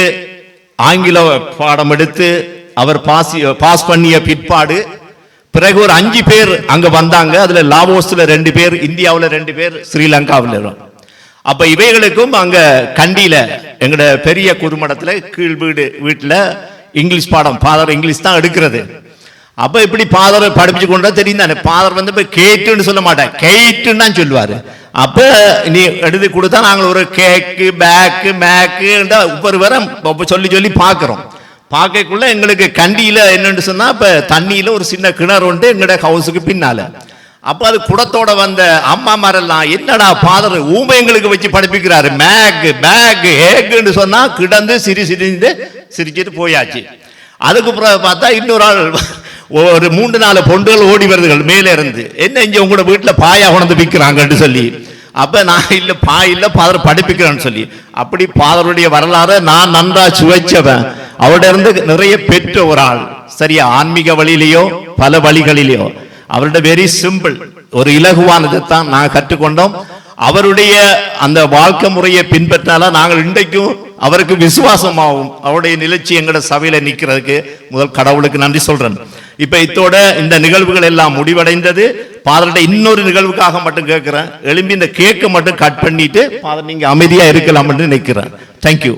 Speaker 7: ஆங்கில பாடம் எடுத்து அவர் பாஸ் பண்ணிய பிற்பாடு பிறகு ஒரு 5 பேர் அங்க வந்தாங்க. அதுல லாவோஸ்ல 2 பேர், இந்தியாவில் 2 பேர், ஸ்ரீலங்காவில். அப்ப இவைகளுக்கும் அங்க கண்டியில எங்கட பெரிய குறுமடத்துல கீழ் வீட்டுல இங்கிலீஷ் பாடம், ஃபாதர் இங்கிலீஷ் தான் எடுக்கிறது. அப்ப இப்படி ஃபாதர் படிச்சு கொண்டா தெரியும் தானே, ஃபாதர் வந்து இப்ப கேட்டுன்னு சொல்ல மாட்டேன், கெயிட்டுன்னு தான் சொல்லுவாரு. அப்ப நீ எழுதி கொடுத்தா நாங்கள் ஒரு கேக்கு பேக்கு மேக்கு ஒவ்வொரு வரம் சொல்லி பாக்குறோம். பார்க்கக்குள்ள எங்களுக்கு கண்டியில என்னன்னு சொன்னா, இப்ப தண்ணியில ஒரு சின்ன கிணறு உண்டு எங்கட ஹவுஸுக்கு பின்னால. அப்ப அது குடத்தோட வந்த அம்மாமாரெல்லாம் என்னடா ஃபாதர் ஊமை எங்களுக்கு வச்சு படிப்பிக்கிறாரு, மேக்கு பேக்கு ஏக்குன்னு சொன்னா கிடந்து சிரிச்சிட்டு போயாச்சு. அதுக்கு பிறகு பார்த்தா இன்னொரு ஆள் ஒரு 3-4 பொண்டுகள் ஓடி வருதுகள் மேலே இருந்து, என்ன இங்க உங்களோட வீட்டுல பாயா உணர்ந்து விற்கிறாங்கன்னு சொல்லி. அப்ப நான் இல்ல பாய் இல்ல ஃபாதர் படிப்பிக்கிறேன்னு சொல்லி, அப்படி ஃபாதருடைய வரலாறு நான் நன்றா சுவைச்சவன். அவருடைய இருந்து நிறைய பெற்ற ஒரு ஆள், சரியா ஆன்மீக வழியிலேயோ பல வழிகளிலேயோ. அவருடைய வெரி சிம்பிள், ஒரு இலகுவானதை தான் நாங்கள் கற்றுக்கொண்டோம். அவருடைய அந்த வாழ்க்கை முறையை பின்பற்றினால நாங்கள் இன்றைக்கும் அவருக்கு விசுவாசமாகும். அவருடைய நிலச்சி எங்களோட சபையில நிற்கிறதுக்கு முதல் கடவுளுக்கு நன்றி சொல்றேன். இப்ப இத்தோட இந்த நிகழ்வுகள் எல்லாம் முடிவடைந்தது. ஃபாதர்கிட்ட இன்னொரு நிகழ்வுக்காக மட்டும் கேட்கிறேன், எழும்பி இந்த கேக்கை மட்டும் கட் பண்ணிட்டு ஃபாதர் நீங்க அமைதியா இருக்கலாம் என்று நினைக்கிறேன். தேங்க்யூ.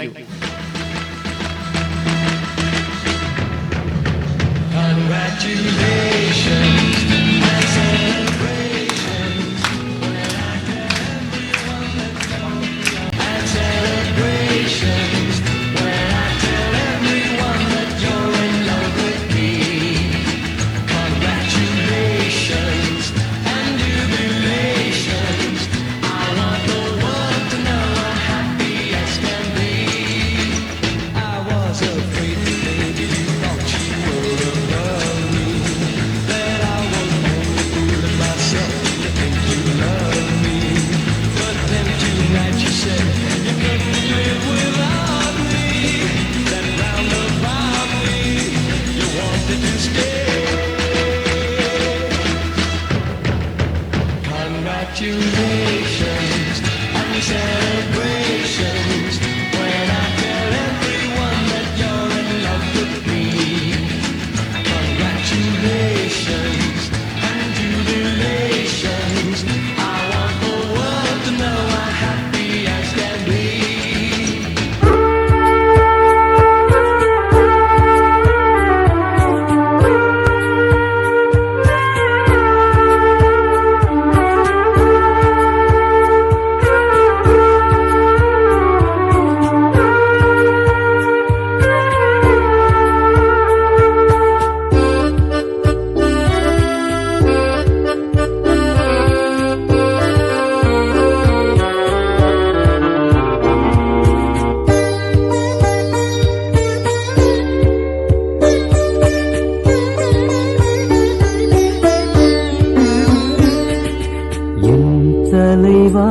Speaker 10: தலைவா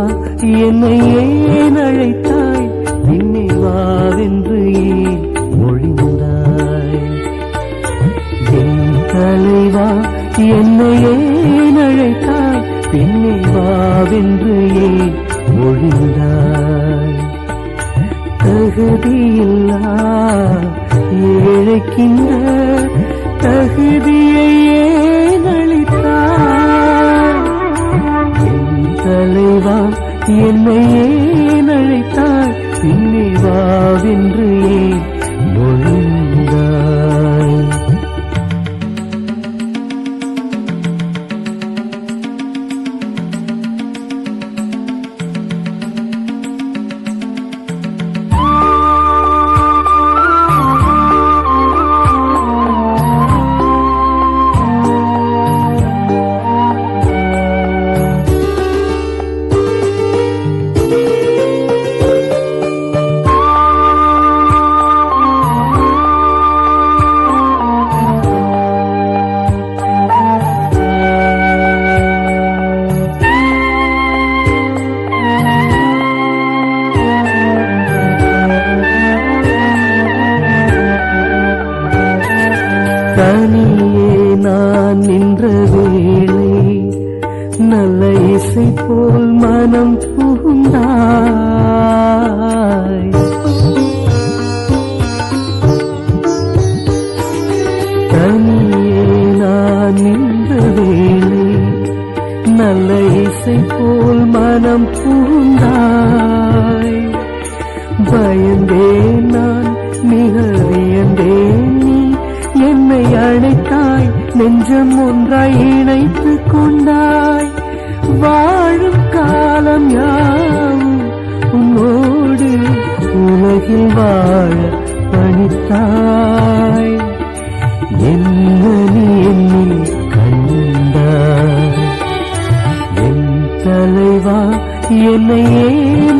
Speaker 10: என்னை ஏன் அழைத்தாய், பின்னே வாவென்று ஏன் ஒழிந்தாய். என் தலைவா என்னை ஏன் அழைத்தாய், பின்னே வாவென்று ஏன் ஒழிந்தாய். தகுதியில்லா ஏழைக்கின்ற தகுதியை ஏன் அளித்தாய். என் தலைவா என்னை ஏன் அழைத்தாய், பின்னே வாவென்று ஏன் ஒழிந்தாய். தனியே நான் நின்ற வேளை நல்ல இசை போல் மனம் புகுந்தாய். தனியே நான் நின்ற வேளை நல்ல இசை போல் மனம் புகுந்தாய். பயந்தேன் நான் மிக வியந்தேன், நீ என்னை அழைத்தாய், நெஞ்சம் ஒன்றாய் இணைத்துக் கொண்டாய். வாழும் காலம் யாவும் உன்னோடு உலகில் வாழ பணித்தாய். என்ன நீ என்னில் கண்டாய். என் தலைவா என்னை ஏன்